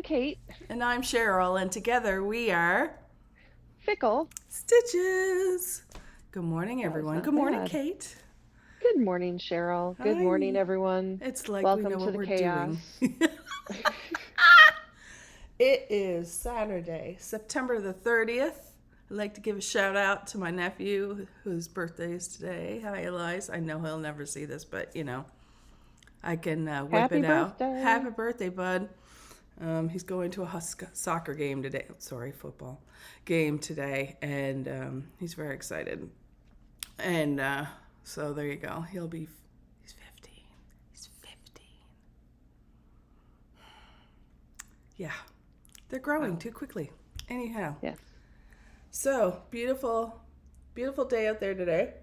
Kate. And I'm Cheryl, and together we are Fickle. Stitches. Good morning, That was everyone. not Good morning, bad. Kate. Good morning, Cheryl. Good morning, Hi. everyone. It's like we know Welcome to what the we're chaos. doing. It is Saturday, September the 30th. I'd like to give a shout out to my nephew whose birthday is today. Hi, Elias. I know he'll never see this, but I can whip Happy it out. birthday. Happy birthday, bud. He's going to a soccer game today. Sorry, football game today, and he's very excited. And so there you go. He's 15. He's 15. Yeah, they're growing too quickly. Anyhow. Yes. So beautiful day out there today.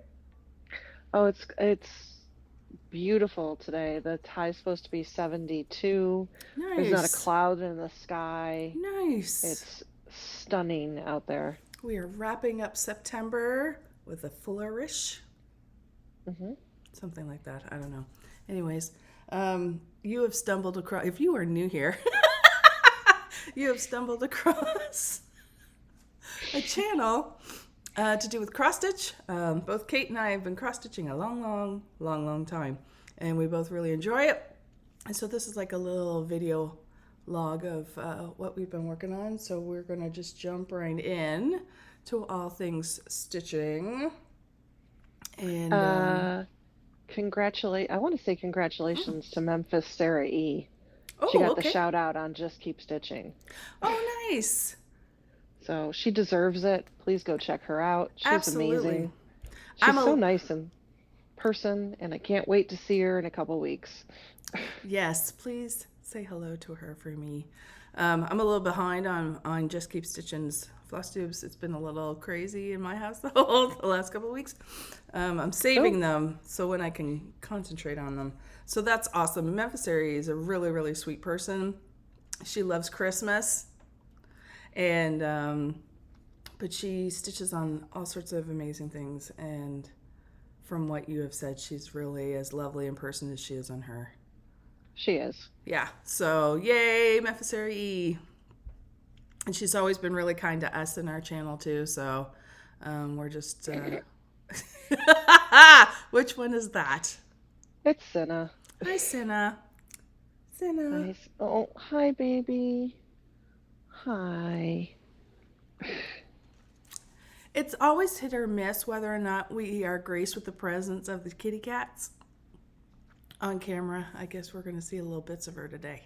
Oh, it's beautiful today. The high's supposed to be 72. Nice. There's not a cloud in the sky. Nice. It's stunning out there. We are wrapping up September with a flourish. Mm-hmm. Something like that. I don't know. Anyways, you have stumbled across, if you are new here, you have stumbled across a channel to do with cross stitch. Both Kate and I have been cross stitching a long time, and we both really enjoy it. And so this is like a little video log of what we've been working on. So we're gonna just jump right in to all things stitching. And I want to say congratulations to Memphis Sarah E. She got the shout out on Just Keep Stitching. Oh, nice. So she deserves it. Please go check her out. She's Absolutely. amazing. She's so nice in person, and I can't wait to see her in a couple weeks. Yes, please say hello to her for me. I'm a little behind on Just Keep Stitching's Flosstubes. It's been a little crazy in my household the last couple of weeks. I'm saving them so when I can concentrate on them. So that's awesome. Memphis area is a really, really sweet person. She loves Christmas. And but she stitches on all sorts of amazing things, and from what you have said, she's really as lovely in person as she is on her. She is. Yeah. So yay, Memphis area E. And she's always been really kind to us in our channel too. So we're just which one is that? It's Cinna. Hi, Cinna. Nice. Oh, hi, baby. Hi. It's always hit or miss whether or not we are graced with the presence of the kitty cats on camera. I guess we're going to see a little bits of her today.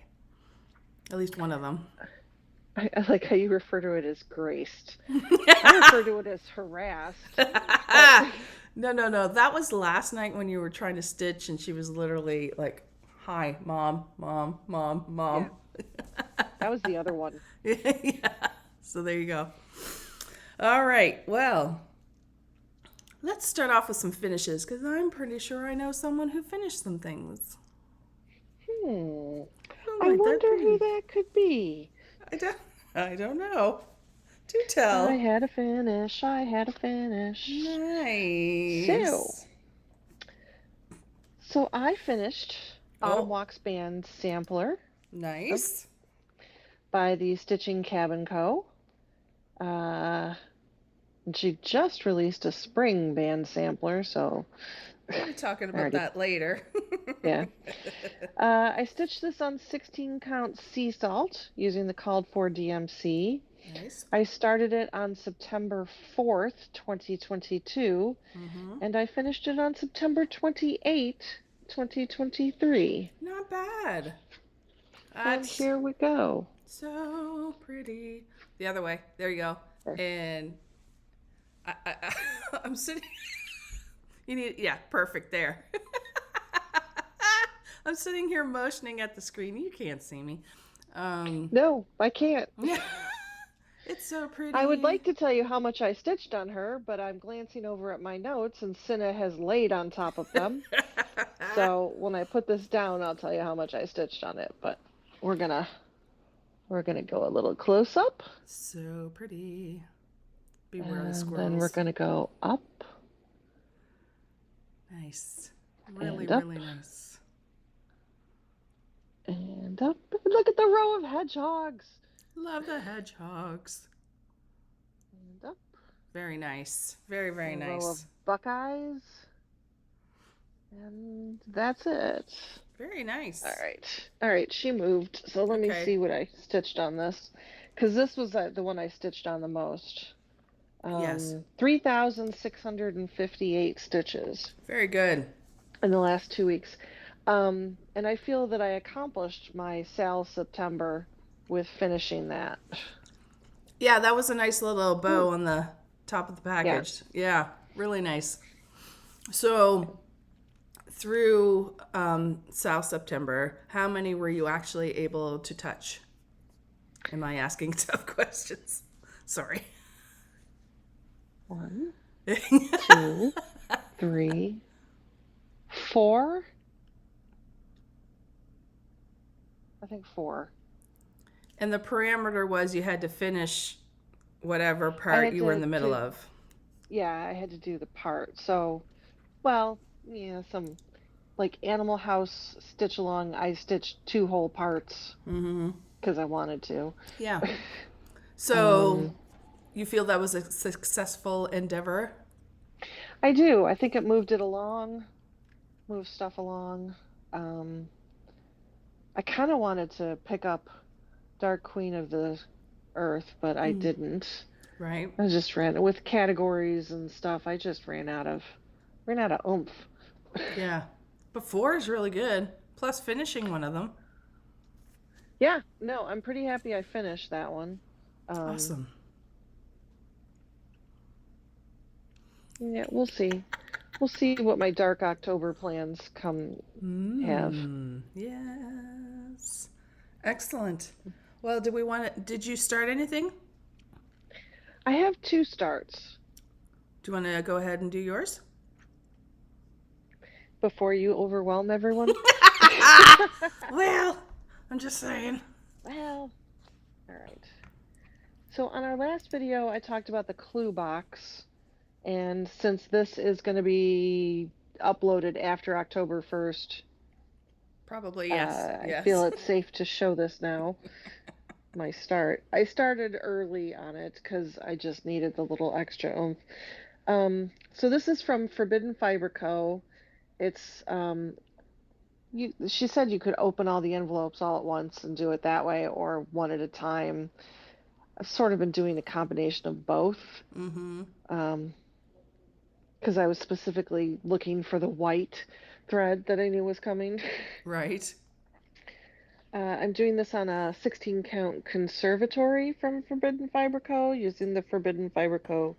At least one of them. I like how you refer to it as graced. I refer to it as harassed. No. That was last night when you were trying to stitch and she was literally like, hi, mom. Yeah. That was the other one. Yeah. So there you go. All right. Well, let's start off with some finishes because I'm pretty sure I know someone who finished some things. I wonder who that could be. I don't know. Do tell. I had a finish. Nice. So I finished Autumn Walks Band Sampler. Nice. By the Stitching Cabin Co. She just released a spring band sampler, so we'll be talking about that later. Yeah. I stitched this on 16 count sea salt using the called for DMC. Nice. I started it on September 4th, 2022, and I finished it on September 28th, 2023. Not bad. And here we go. So pretty. The other way. There you go. And I'm sitting. Perfect there. I'm sitting here motioning at the screen. You can't see me. No, I can't. It's so pretty. I would like to tell you how much I stitched on her, but I'm glancing over at my notes and Cinna has laid on top of them. So when I put this down, I'll tell you how much I stitched on it. But we're gonna go a little close up. So pretty. Beware the squirrels. Then we're gonna go up. Nice. Really nice. And up. Look at the row of hedgehogs. Love the hedgehogs. And up. Very nice. Very, very A row of nice. buckeyes. And that's it. Very nice. All right. All right, she moved. So let me Okay. see what I stitched on this. Because this was the one I stitched on the most. Yes. 3,658 stitches Very good. in the last 2 weeks. And I feel that I accomplished my Sal September with finishing that. Yeah, that was a nice little bow Ooh. on the top of the package. Yes. Yeah, really nice. So through South September, how many were you actually able to touch? Am I asking tough questions? Sorry. 1, 2, 3, 4. I think 4. And the parameter was you had to finish whatever part you were in the middle of. Yeah, I had to do the part. So, well, yeah, some like Animal House stitch along. I stitched 2 whole parts because I wanted to. Yeah. So you feel that was a successful endeavor? I do. I think it moved stuff along. I kind of wanted to pick up Dark Queen of the Earth, but I didn't. Right. I just ran with categories and stuff. I just ran out of oomph. Yeah. But 4 is really good. Plus finishing one of them. Yeah, no, I'm pretty happy I finished that one. Awesome. Yeah, we'll see. We'll see what my Dark October plans have. Yes. Excellent. Well, did you start anything? I have 2 starts. Do you want to go ahead and do yours? Before you overwhelm everyone? Well, I'm just saying. Well, all right. So on our last video, I talked about the clue box. And since this is going to be uploaded after October 1st, Probably, yes. I Yes. feel it's safe to show this now. My start. I started early on it because I just needed the little extra oomph. So this is from Forbidden Fiber Co. It's she said you could open all the envelopes all at once and do it that way or one at a time. I've sort of been doing a combination of both. Because I was specifically looking for the white thread that I knew was coming. Right. I'm doing this on a 16 count conservatory from Forbidden Fiber Co. using the Forbidden Fiber Co.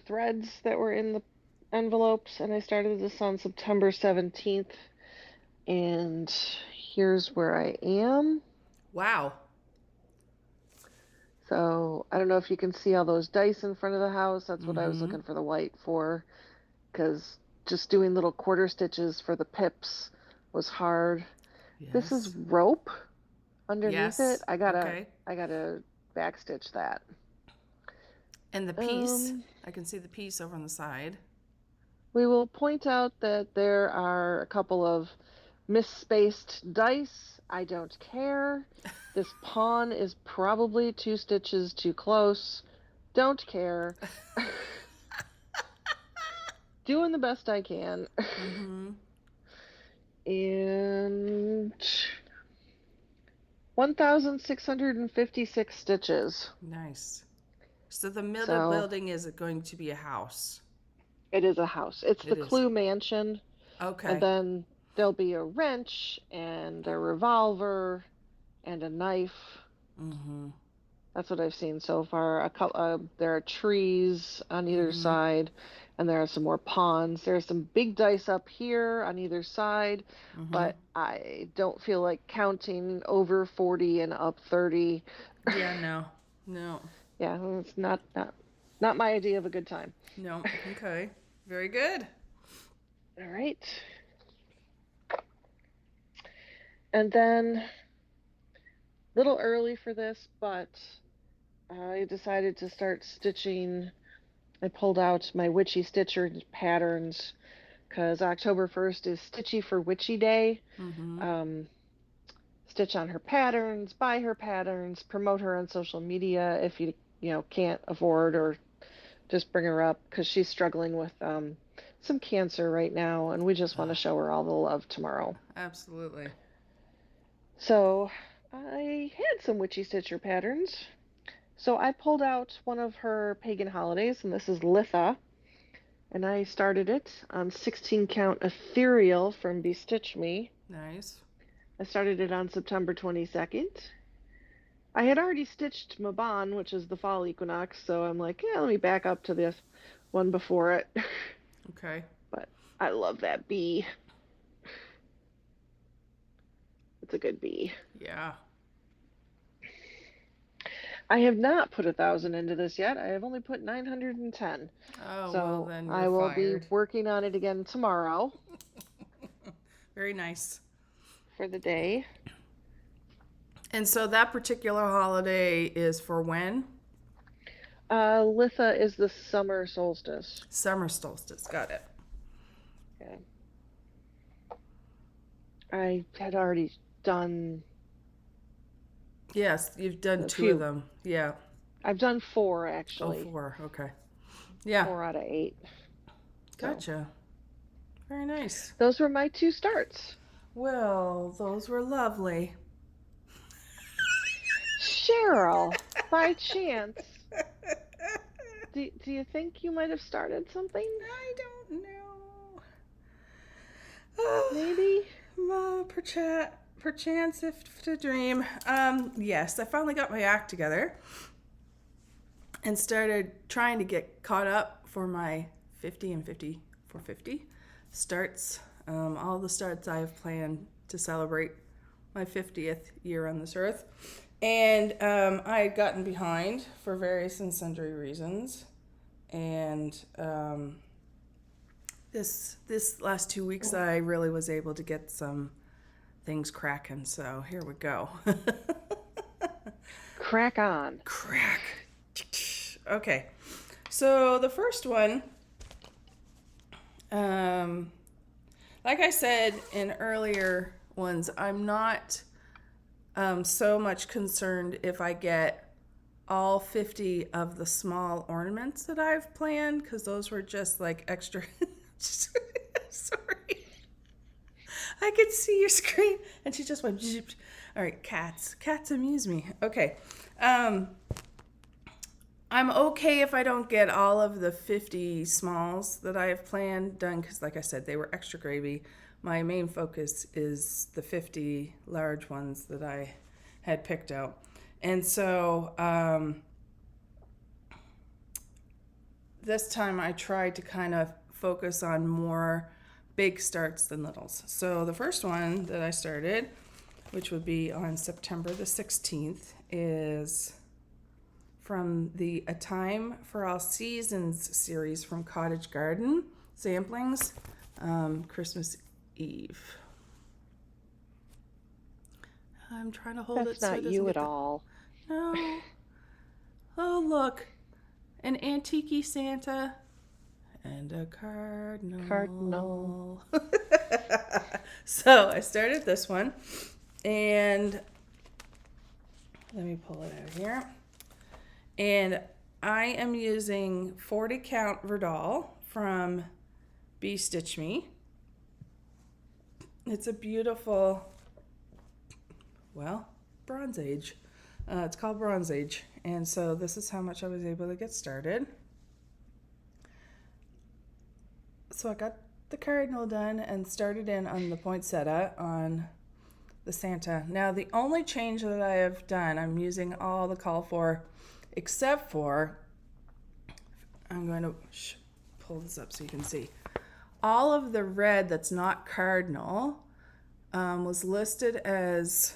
Threads that were in the envelopes, and I started this on September 17th. And here's where I am. Wow. So I don't know if you can see all those dice in front of the house. That's what I was looking for the white for, because just doing little quarter stitches for the pips was hard. Yes. This is rope underneath it. I gotta Okay. backstitch that. And the piece, I can see the piece over on the side. We will point out that there are a couple of misspaced dice. I don't care. This pawn is probably 2 stitches too close. Don't care. Doing the best I can. And 1,656 stitches. Nice. So the middle building is going to be a house. It is a house. It's the Clue Mansion. Okay. And then there'll be a wrench and a revolver and a knife. That's what I've seen so far. There are trees on either side, and there are some more pawns. There's some big dice up here on either side, but I don't feel like counting over 40 and up 30. Yeah, no. Yeah, it's not my idea of a good time. No. Okay. Very good. All right. And then, little early for this, but I decided to start stitching. I pulled out my Witchy Stitcher patterns because October 1st is Stitchy for Witchy Day. stitch on her patterns, buy her patterns, promote her on social media if you can't afford, or just bring her up because she's struggling with some cancer right now, and we just want to show her all the love tomorrow. Absolutely. So I had some Witchy Stitcher patterns. So I pulled out one of her pagan holidays, and this is Litha. And I started it on 16 count ethereal from Bestitch Me. Nice. I started it on September 22nd. I had already stitched Maban, which is the fall equinox, so I'm like, yeah, let me back up to this one before it. Okay. But I love that bee. It's a good bee. Yeah. I have not put 1,000 into this yet. I have only put 910. Oh, So well then you're I will fired. be working on it again tomorrow. Very nice. For the day. And so that particular holiday is for when? Litha is the summer solstice. Summer solstice. Got it. Okay. I had already done. Yes, you've done two few. of them. Yeah. I've done 4 actually. Oh, 4. Okay. Yeah. 4 out of 8. Gotcha. Very nice. Those were my 2 starts. Well, those were lovely. Cheryl, by chance, do you think you might have started something? I don't know. Maybe? Perchance if to dream. Yes, I finally got my act together and started trying to get caught up for my 50 and 50 for 50 starts. All the starts I have planned to celebrate my 50th year on this earth. And I had gotten behind for various and sundry reasons. And this last 2 weeks, I really was able to get some things cracking. So here we go. Crack on. Crack. Okay. So the first one, like I said in earlier ones, I'm not so much concerned if I get all 50 of the small ornaments that I've planned, because those were just like extra. Sorry. I could see your screen, and she just went. Zip. All right, cats. Cats amuse me. Okay. I'm okay if I don't get all of the 50 smalls that I have planned done, because like I said, they were extra gravy. My main focus is the 50 large ones that I had picked out. And so this time I tried to kind of focus on more big starts than littles. So the first one that I started, which would be on September the 16th, is from the A Time for All Seasons series from Cottage Garden Samplings, Christmas Eve. I'm trying to hold it so it That's not doesn't you get at all. No. Oh, look. An antique Santa and a cardinal. Cardinal. So I started this one, and let me pull it out here. And I am using 40 count Verdal from Bestitch Me. It's a beautiful, well, Bronze Age. It's called Bronze Age. And so this is how much I was able to get started. So I got the cardinal done and started in on the poinsettia on the Santa. Now the only change that I have done, I'm using all the call for, except for, I'm going to pull this up so you can see. All of the red that's not cardinal was listed as,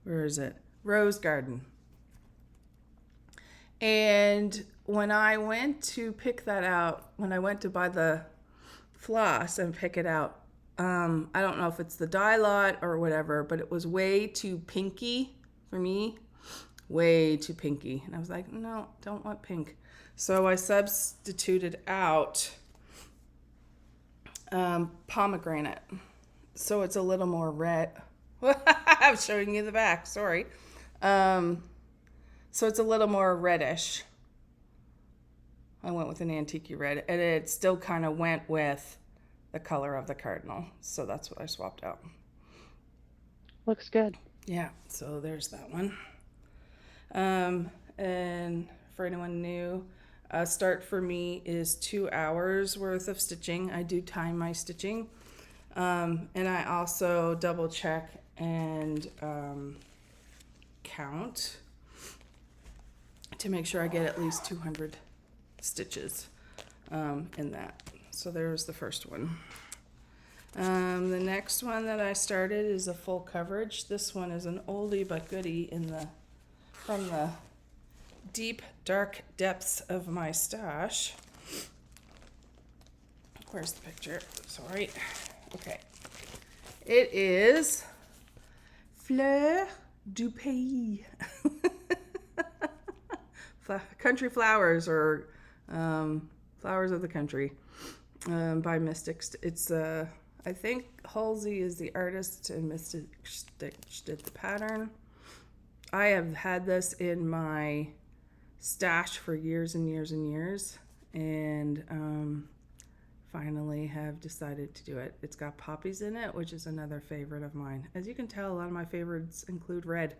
where is it? Rose Garden. And when I went to pick that out, when I went to buy the floss and pick it out, I don't know if it's the dye lot or whatever, but it was way too pinky for me. Way too pinky. And I was like, no, don't want pink. So I substituted out pomegranate. So it's a little more red. I'm showing you the back. Sorry. So it's a little more reddish. I went with an antique red, and it still kind of went with the color of the cardinal. So that's what I swapped out. Looks good. Yeah, so there's that one. And for anyone new, start for me is 2 hours worth of stitching. I do time my stitching. And I also double check and count to make sure I get at least 200 stitches in that. So there's the first one. The next one that I started is a full coverage. This one is an oldie but goodie from the deep dark depths of my stash. Where's the picture? Sorry. Okay. It is Fleur du Pays. Country Flowers, or Flowers of the Country, by Mystic. It's I think Halsey is the artist and Mystic Stitch did the pattern. I have had this in my stash for years and years and years, and finally have decided to do it. It's got poppies in it, which is another favorite of mine. As you can tell, a lot of my favorites include red.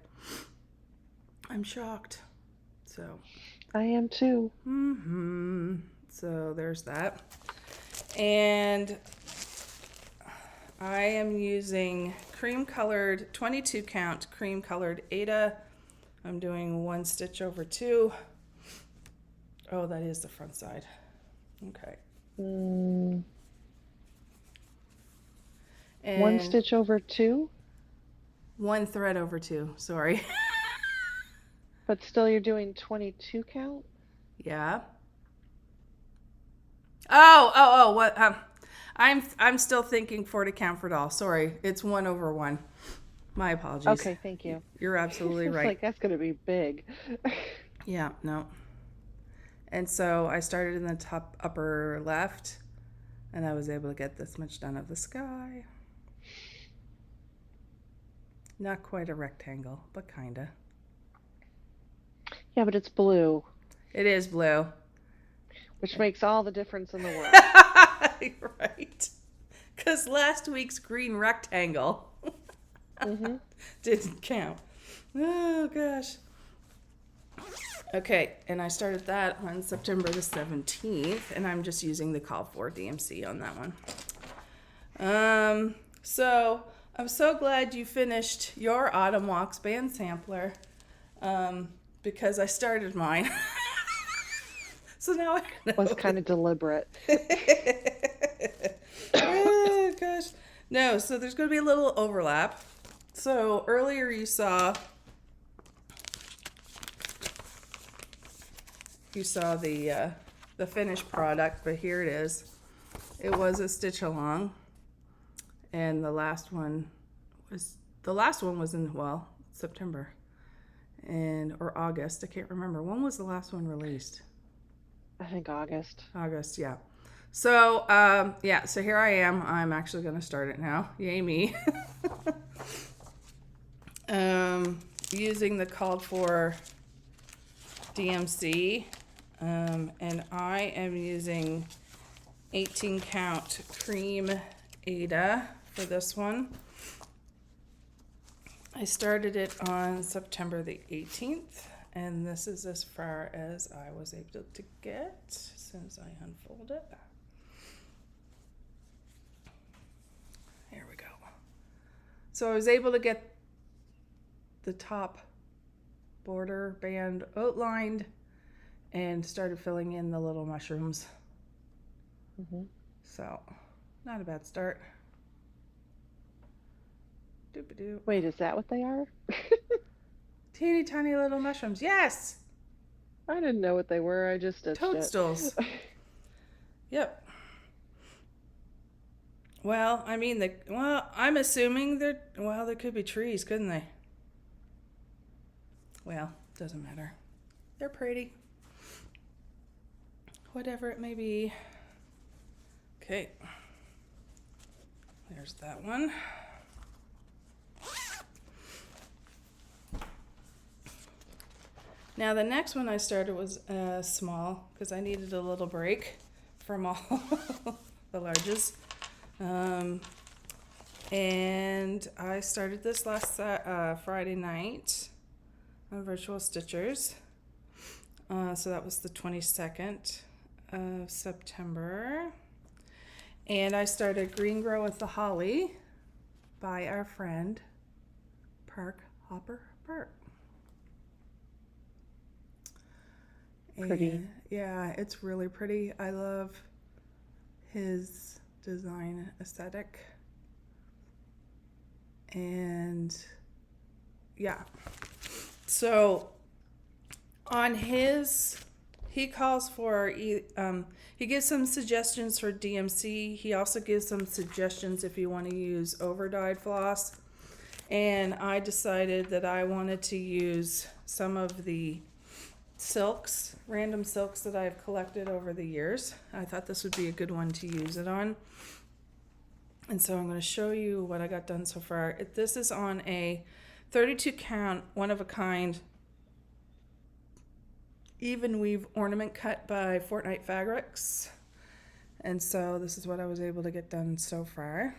I'm shocked. So I am too. So there's that. And I am using cream colored, 22 count cream colored Ada. I'm doing 1 stitch over 2. Oh, that is the front side. Okay. Mm. And 1 stitch over 2? 1 thread over 2, sorry. But still you're doing 22 count? Yeah. Oh, what? I'm still thinking 40 count for doll. Sorry, it's 1 over 1. My apologies. Okay, thank you. You're absolutely right. Like, that's going to be big. Yeah, no. And so I started in the top upper left, and I was able to get this much done of the sky. Not quite a rectangle, but kinda. Yeah, but it's blue. It is blue. Which makes all the difference in the world. You're right. Because last week's green rectangle didn't count. Oh, gosh. Okay, and I started that on September the 17th, and I'm just using the call for DMC on that one. So I'm so glad you finished your Autumn Walks band sampler, because I started mine. So now I know. It was kind of deliberate. Oh, gosh. No, so there's going to be a little overlap. So earlier you saw the finished product, but here it is. It was a stitch along, and the last one was in, well, September or August. I can't remember. When was the last one released? I think August. August, yeah. So so here I am. I'm actually going to start it now. Yay me. Using the called for DMC, and I am using 18 count cream Ada for this one. I started it on September the 18th, and this is as far as I was able to get since I unfold it. There we go. So I was able to get the top border band outlined and started filling in the little mushrooms. So, not a bad start. Doop-a-doo. Wait, is that what they are? Teeny tiny little mushrooms. Yes! I didn't know what they were. I just stitched Toadstools. Yep. Well, I mean, I'm assuming they could be trees, couldn't they? Well, doesn't matter. They're pretty. Whatever it may be. Okay. There's that one. Now the next one I started was small because I needed a little break from all the larges. And I started this last Friday night on Virtual Stitchers. So that was the 22nd of September. And I started Green Groweth the Holly by our friend Park Hopper Bart. Pretty. And, yeah, it's really pretty. I love his design aesthetic. And yeah, so on his, he calls for, he gives some suggestions for DMC. He also gives some suggestions if you want to use over-dyed floss. And I decided that I wanted to use some of the silks, random silks that I've collected over the years. I thought this would be a good one to use it on. And so I'm going to show you what I got done so far. This is on a 32 count, one of a kind, even weave ornament cut by Fortnite Fabrics. And so this is what I was able to get done so far.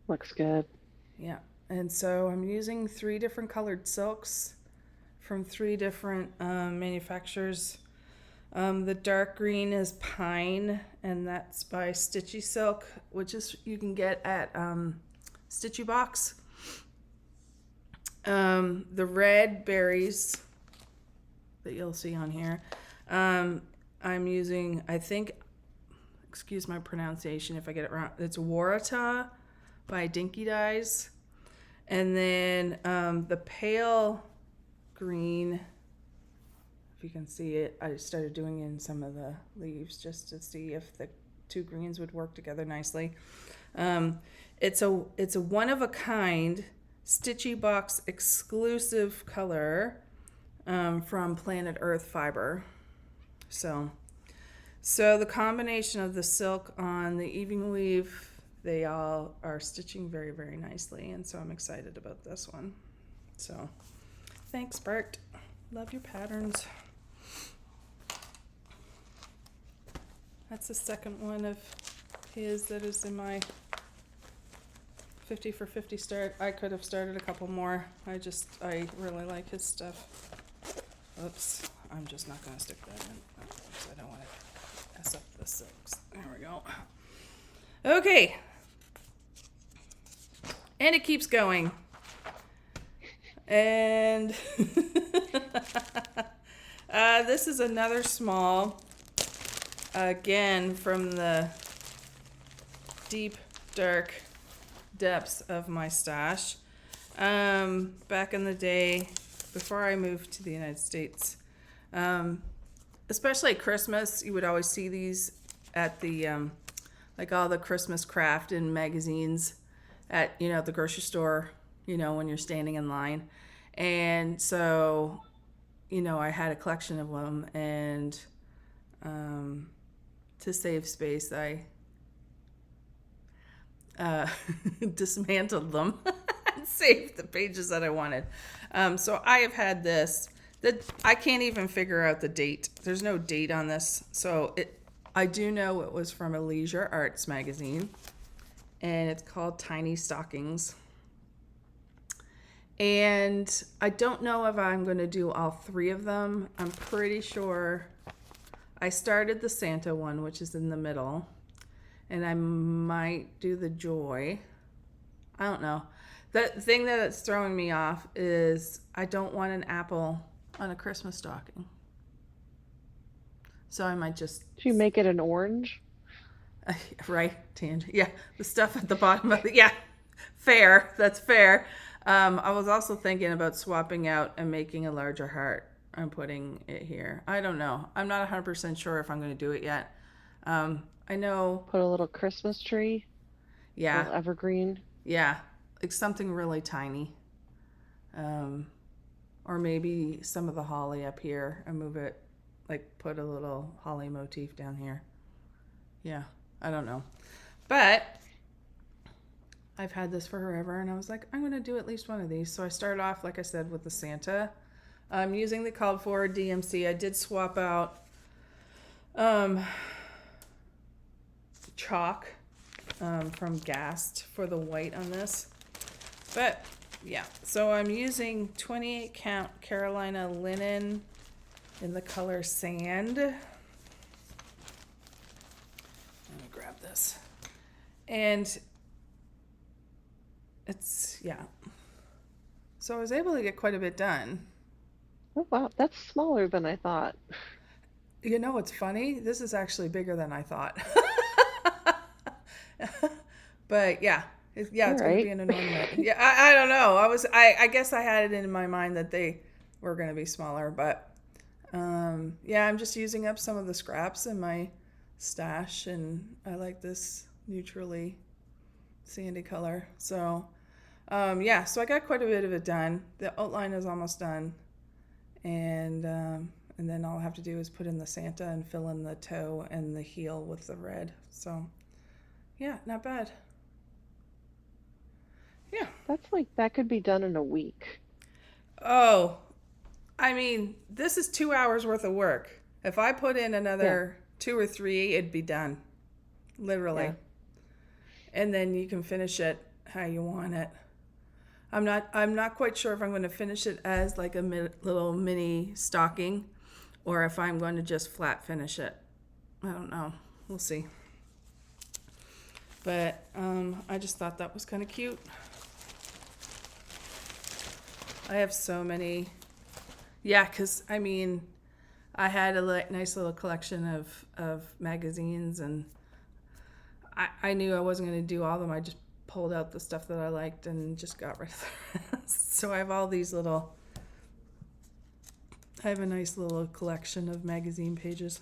Looks good. Yeah. And so I'm using 3 different colored silks from 3 different manufacturers. The dark green is Pine, and that's by Stitchy Silk, which is you can get at Stitchy Box. The red berries that you'll see on here, I'm using, I think, excuse my pronunciation if I get it wrong, it's Warata by Dinky Dyes. And then the pale green, if you can see it, I started doing in some of the leaves just to see if the 2 greens would work together nicely. It's a one of a kind Stitchy Box exclusive color from Planet Earth Fiber. So the combination of the silk on the Evening Weave, they all are stitching very, very nicely, and so I'm excited about this one. So thanks, Bart. Love your patterns. That's the second one of his that is in my 50 for 50 start. I could have started a couple more. I really like his stuff. Oops, I'm just not going to stick that in. Oops, I don't want to mess up the silks. There we go. Okay. And it keeps going. And this is another small, again, from the deep, dark depths of my stash. Back in the day, before I moved to the United States, especially at Christmas, you would always see these at the, like all the Christmas craft in magazines at, the grocery store, when you're standing in line. And so, I had a collection of them, and to save space, I dismantled them and saved the pages that I wanted. So I have had this, that I can't even figure out the date. There's no date on this. So I do know it was from a Leisure Arts magazine, and it's called Tiny Stockings. And I don't know if I'm going to do all 3 of them. I'm pretty sure I started the Santa one, which is in the middle, and I might do the Joy. I don't know. The thing that's throwing me off is I don't want an apple on a Christmas stocking. So I might just... Should you make it an orange? Right, Tangent. Yeah, the stuff at the bottom of it. Yeah, fair. That's fair. I was also thinking about swapping out and making a larger heart and putting it here. I don't know. I'm not 100% sure if I'm going to do it yet. I know... Put a little Christmas tree? Yeah. A little evergreen? Yeah, like something really tiny. Or maybe some of the holly up here and move it, like put a little holly motif down here. Yeah, I don't know. But I've had this for forever, and I was like, I'm going to do at least one of these. So I started off, like I said, with the Santa. I'm using the called for DMC. I did swap out chalk from Gast for the white on this. But yeah, so I'm using 28 count Carolina linen in the color sand. Let me grab this. And it's, yeah. So I was able to get quite a bit done. Oh, wow, that's smaller than I thought. You know what's funny? This is actually bigger than I thought. But yeah, it's All going to be right. an ornament. Yeah, I don't know. I guess I had it in my mind that they were going to be smaller, but yeah, I'm just using up some of the scraps in my stash, and I like this neutrally sandy color. So yeah, so I got quite a bit of it done. The outline is almost done, and then all I have to do is put in the Santa and fill in the toe and the heel with the red. So yeah, not bad. Yeah. That's like, that could be done in a week. Oh, I mean, this is 2 hours worth of work. If I put in another 2 or 3, it'd be done. Literally. Yeah. And then you can finish it how you want it. I'm not quite sure if I'm going to finish it as like a little mini stocking, or if I'm going to just flat finish it. I don't know. We'll see. But I just thought that was kind of cute. I have so many. Yeah, because I mean, I had a nice little collection of magazines, and I knew I wasn't going to do all of them. I just pulled out the stuff that I liked and just got rid of the rest. So I have all these little, I have a nice little collection of magazine pages.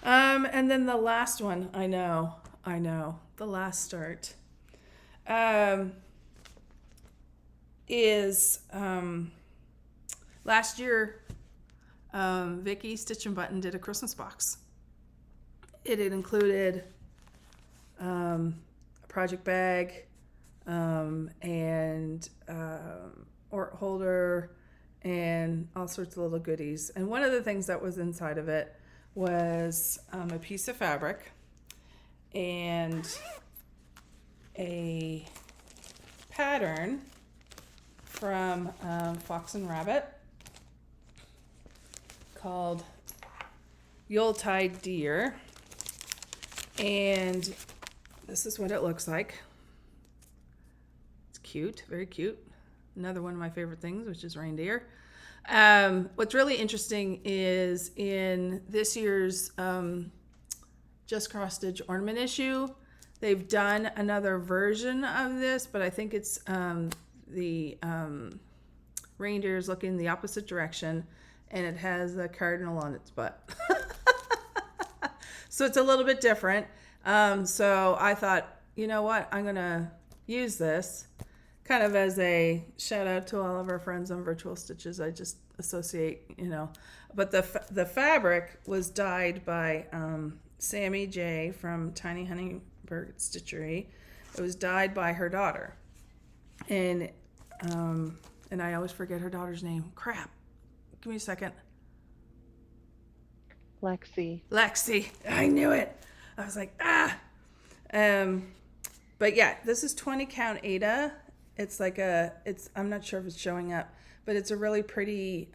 And then the last one, I know, the last start, is last year, Vicky Stitch and Button did a Christmas box. It had included a project bag and ort holder and all sorts of little goodies. And one of the things that was inside of it was a piece of fabric and a pattern from Fox and Rabbit called Yuletide Deer. And this is what it looks like. It's cute, very cute. Another one of my favorite things, which is reindeer. What's really interesting is in this year's Just Cross Stitch ornament issue, they've done another version of this, but I think it's the reindeer is looking the opposite direction, and it has a cardinal on its butt. So it's a little bit different. So I thought, you know what, I'm going to use this kind of as a shout out to all of our friends on Virtual Stitches. I just associate, but the fabric was dyed by Sammy J from Tiny Hummingbird Stitchery. It was dyed by her daughter, and I always forget her daughter's name. Crap, give me a second. Lexi. I knew it. I was like, but yeah, this is 20 count Ada. It's like I'm not sure if it's showing up, but it's a really pretty,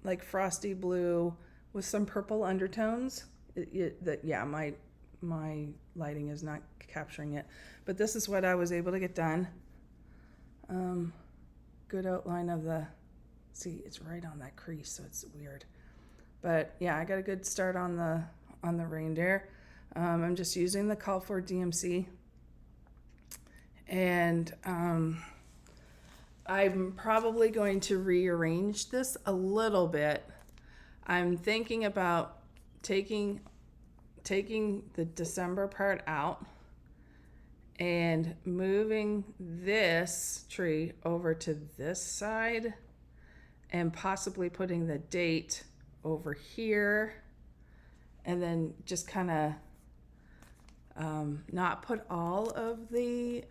like frosty blue with some purple undertones. My lighting is not capturing it, but this is what I was able to get done. Good outline of see, it's right on that crease, so it's weird. But yeah, I got a good start on the reindeer. I'm just using the call for DMC, and I'm probably going to rearrange this a little bit. I'm thinking about taking the December part out and moving this tree over to this side, and possibly putting the date over here, and then just kind of not put all of the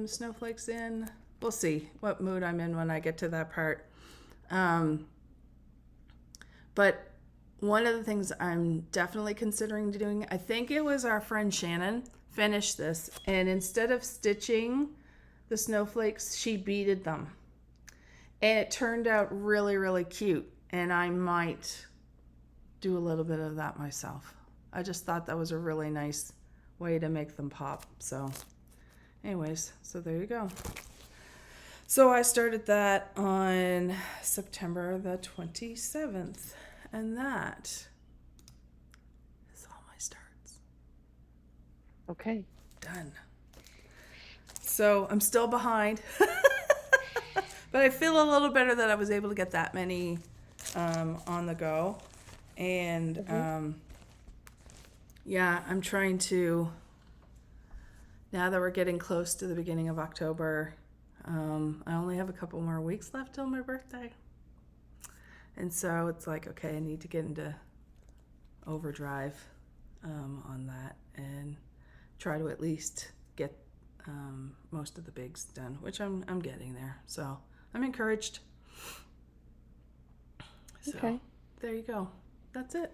snowflakes in. We'll see what mood I'm in when I get to that part. But one of the things I'm definitely considering doing, I think it was our friend Shannon finished this, and instead of stitching the snowflakes, she beaded them. And it turned out really, really cute. And I might do a little bit of that myself. I just thought that was a really nice way to make them pop. So anyways, so there you go. So I started that on September the 27th. And that is all my starts. Okay. Done. So I'm still behind. But I feel a little better that I was able to get that many on the go. And yeah, I'm trying to, now that we're getting close to the beginning of October, I only have a couple more weeks left till my birthday. And so it's like, okay, I need to get into overdrive on that and try to at least get most of the bigs done, which I'm getting there. So I'm encouraged. So Okay. there you go. That's it.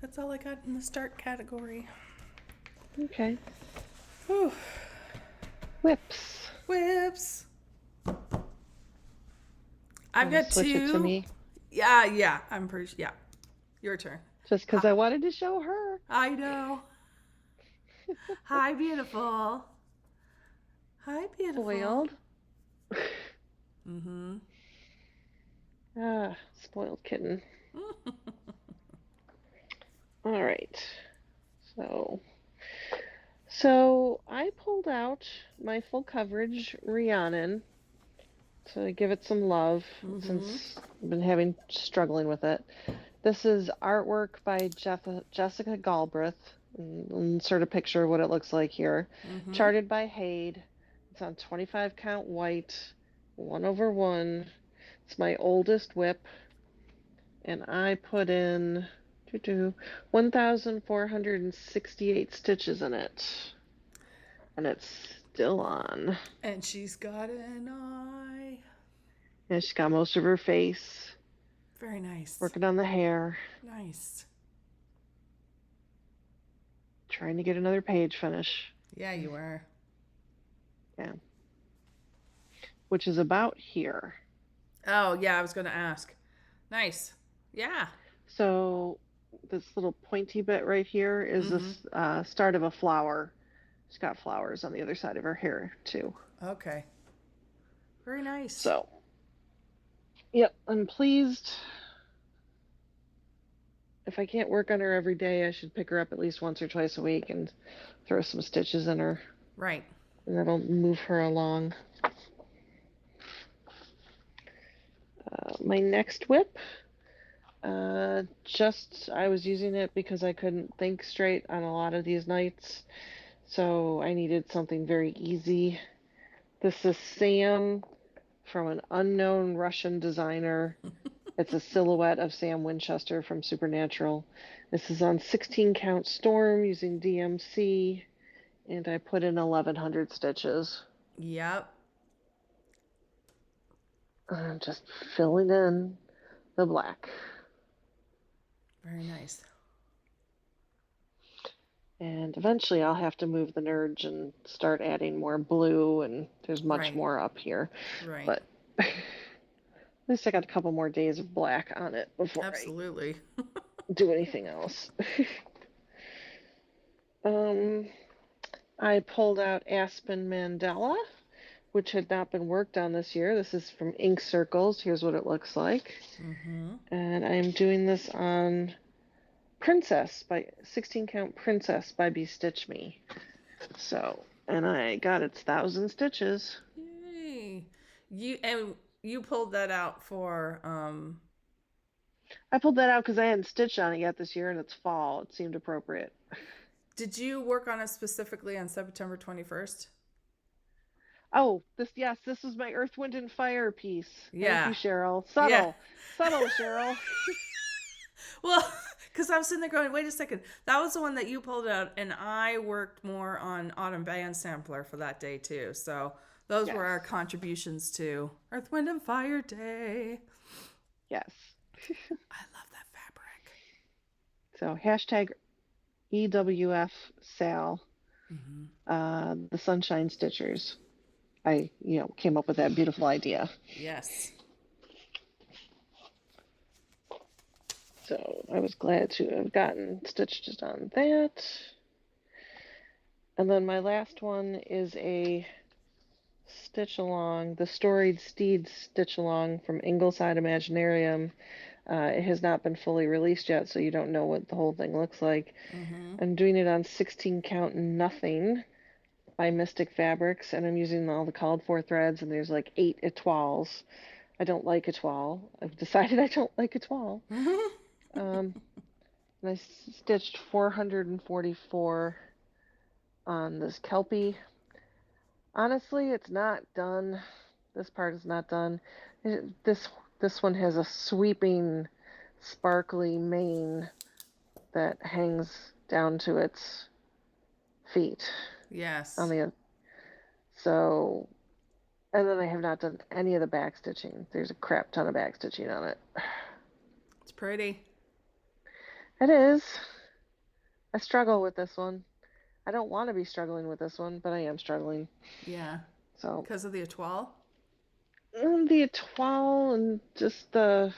That's all I got in the start category. Okay. Whew. Whips. Whips. I've got Switch two. it to me. Yeah. I'm pretty. Yeah. Your turn. Just because I wanted to show her. I know. Hi, beautiful. Hi, beautiful. Spoiled. Mm-hmm. Ah, spoiled kitten. All right. So I pulled out my full coverage Rhiannon to give it some love since I've been struggling with it. This is artwork by Jessica Galbraith. Insert a picture of what it looks like here. Charted by Hayde. It's on 25 count white, 1/1. It's my oldest whip, and I put in 1,468 stitches in it, and it's still on. And she's got an eye. And she's got most of her face. Very nice. Working on the hair. Nice. Trying to get another page finish. Yeah, you are. Yeah. Which is about here. Oh, yeah, I was going to ask. Nice. Yeah. So this little pointy bit right here is the start of a flower. She's got flowers on the other side of her hair, too. Okay. Very nice. So, yep, I'm pleased. If I can't work on her every day, I should pick her up at least once or twice a week and throw some stitches in her. Right. And that'll move her along. My next whip, I was using it because I couldn't think straight on a lot of these nights. So I needed something very easy. This is Sam from an unknown Russian designer. It's a silhouette of Sam Winchester from Supernatural. This is on 16 count storm using DMC, and I put in 1,100 stitches. Yep. I'm just filling in the black. Very nice. And eventually I'll have to move the nerds and start adding more blue, and there's much more up here. Right. But at least I got a couple more days of black on it before I do anything else. I pulled out Aspen Mandala, which had not been worked on this year. This is from Ink Circles. Here's what it looks like. And I'm doing this on 16 count Princess by Be Stitch Me. So, and I got its 1,000 stitches. Yay. You pulled that out for I pulled that out because I hadn't stitched on it yet this year, and it's fall. It seemed appropriate. Did you work on it specifically on September 21st? Oh, this was my Earth, Wind, and Fire piece. Yeah. Thank you, Cheryl. Subtle, Cheryl. Well, Because I was sitting there going, wait a second. That was the one that you pulled out, and I worked more on Autumn Band Sampler for that day, too. So those were our contributions to Earth, Wind, and Fire Day. Yes. I love that fabric. So hashtag EWF Sal, the Sunshine Stitchers. I, came up with that beautiful idea. Yes. So I was glad to have gotten stitches on that. And then my last one is a stitch along, the Storied Steeds stitch along from Ingleside Imaginarium. It has not been fully released yet, so you don't know what the whole thing looks like. I'm doing it on 16 count nothing by Mystic Fabrics, and I'm using all the called for threads, and there's like 8 etoiles. I don't like etoile. I've decided I don't like etoile. And I stitched 444 on this Kelpie. Honestly, it's not done. This part is not done. This one has a sweeping, sparkly mane that hangs down to its feet. Yes. So, and then I have not done any of the back stitching. There's a crap ton of back stitching on it. It's pretty. It is. I struggle with this one. I don't want to be struggling with this one, but I am struggling. Yeah. So because of the etoile? The etoile and just the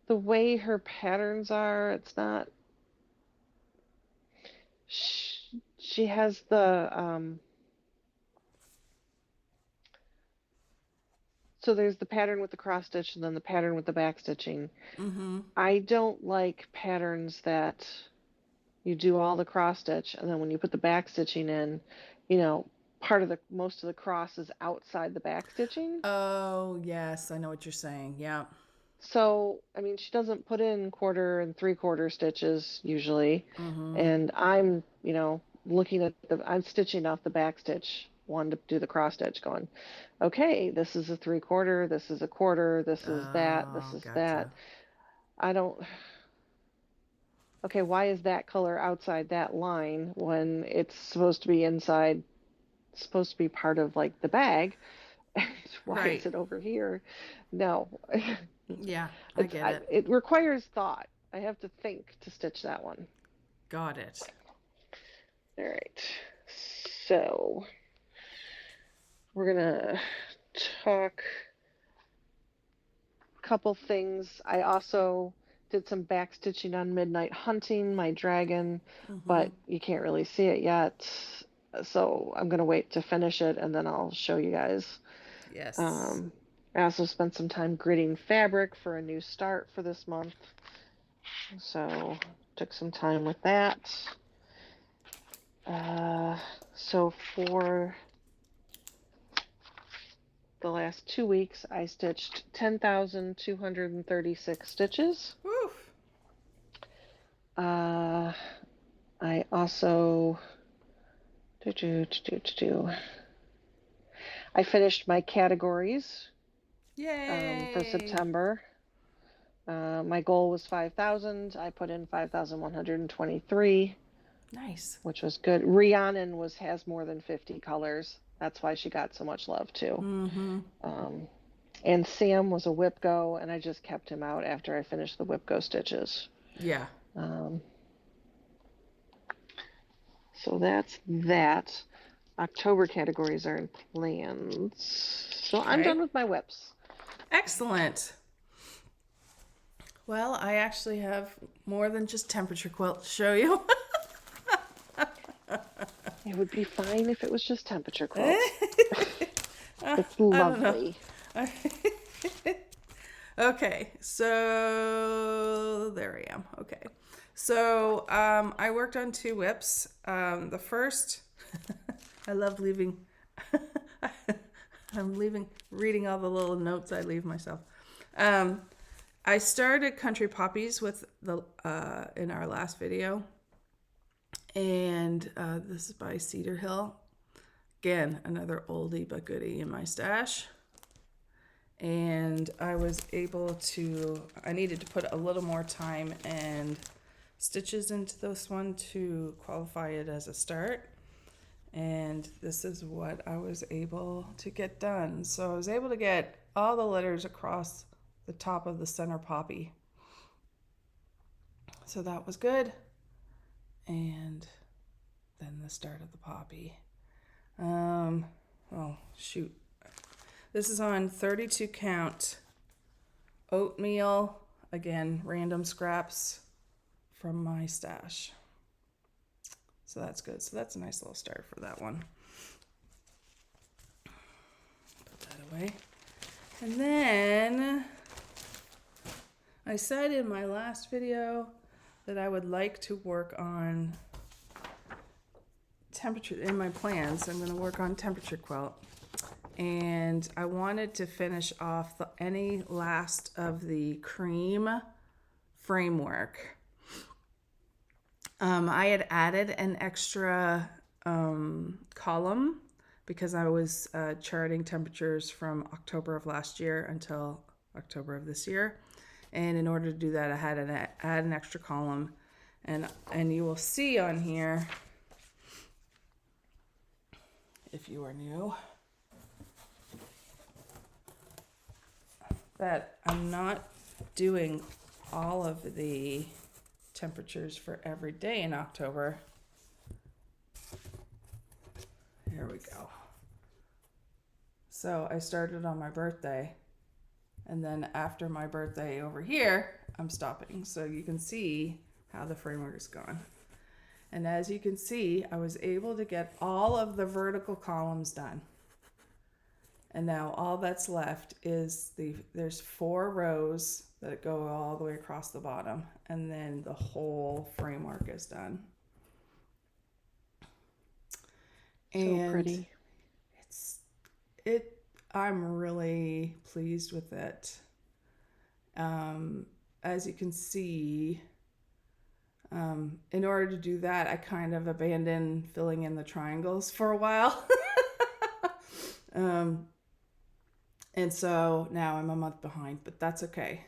way her patterns are, it's not. She has the so there's the pattern with the cross stitch and then the pattern with the back stitching. I don't like patterns that you do all the cross stitch and then when you put the back stitching in, most of the cross is outside the back stitching. Oh, yes, I know what you're saying. Yeah. So, I mean, she doesn't put in 1/4 and 3/4 stitches usually. And I'm, I'm stitching off the back stitch one to do the cross stitch going, okay, this is a 3/4, this is a 1/4, this is that, this is that. I don't, okay, why is that color outside that line when it's supposed to be inside, supposed to be part of like the bag? Why is it over here? No. Yeah, I get it. It requires thought. I have to think to stitch that one. Got it. All right. So we're gonna talk a couple things. I also did some back stitching on Midnight Hunting, my dragon, but you can't really see it yet. So I'm gonna wait to finish it and then I'll show you guys. Yes. I also spent some time gridding fabric for a new start for this month. So took some time with that. So for the last 2 weeks, I stitched 10,236 stitches. Woof. I also I finished my categories. Yay! For September. My goal was 5,000. I put in 5,123. Nice. Which was good. Rhiannon has more than 50 colors. That's why she got so much love too. And Sam was a whip go, and I just kept him out after I finished the whip go stitches. Yeah. So that's that. October categories are in plans. So I'm done with my whips. Excellent. Well, I actually have more than just temperature quilt to show you. It would be fine if it was just temperature quilt. It's lovely. Okay, so there I am. Okay. So I worked on 2 whips. The first, I love leaving, reading all the little notes I leave myself. I started Country Poppies with in our last video. And this is by Cedar Hill. Again, another oldie but goodie in my stash. And I was able to, I needed to put a little more time and stitches into this one to qualify it as a start. And this is what I was able to get done. So I was able to get all the letters across the top of the center poppy. So that was good. And then the start of the poppy. Oh, shoot. This is on 32 count oatmeal. Again, random scraps from my stash. So that's good. So that's a nice little start for that one. Put that away. And then I said in my last video that I would like to work on temperature in my plans. I'm going to work on temperature quilt. And I wanted to finish off any last of the cream framework. I had added an extra column because I was charting temperatures from October of last year until October of this year. And in order to do that, I had to add an extra column. And you will see on here, if you are new, that I'm not doing all of the temperatures for every day in October. Here we go. So I started on my birthday, and then after my birthday over here, I'm stopping. So you can see how the framework is gone. And as you can see, I was able to get all of the vertical columns done. And now all that's left is there's 4 rows that go all the way across the bottom, and then the whole framework is done. So pretty. I'm really pleased with it. As you can see, in order to do that, I kind of abandoned filling in the triangles for a while. And so now I'm a month behind, but that's okay.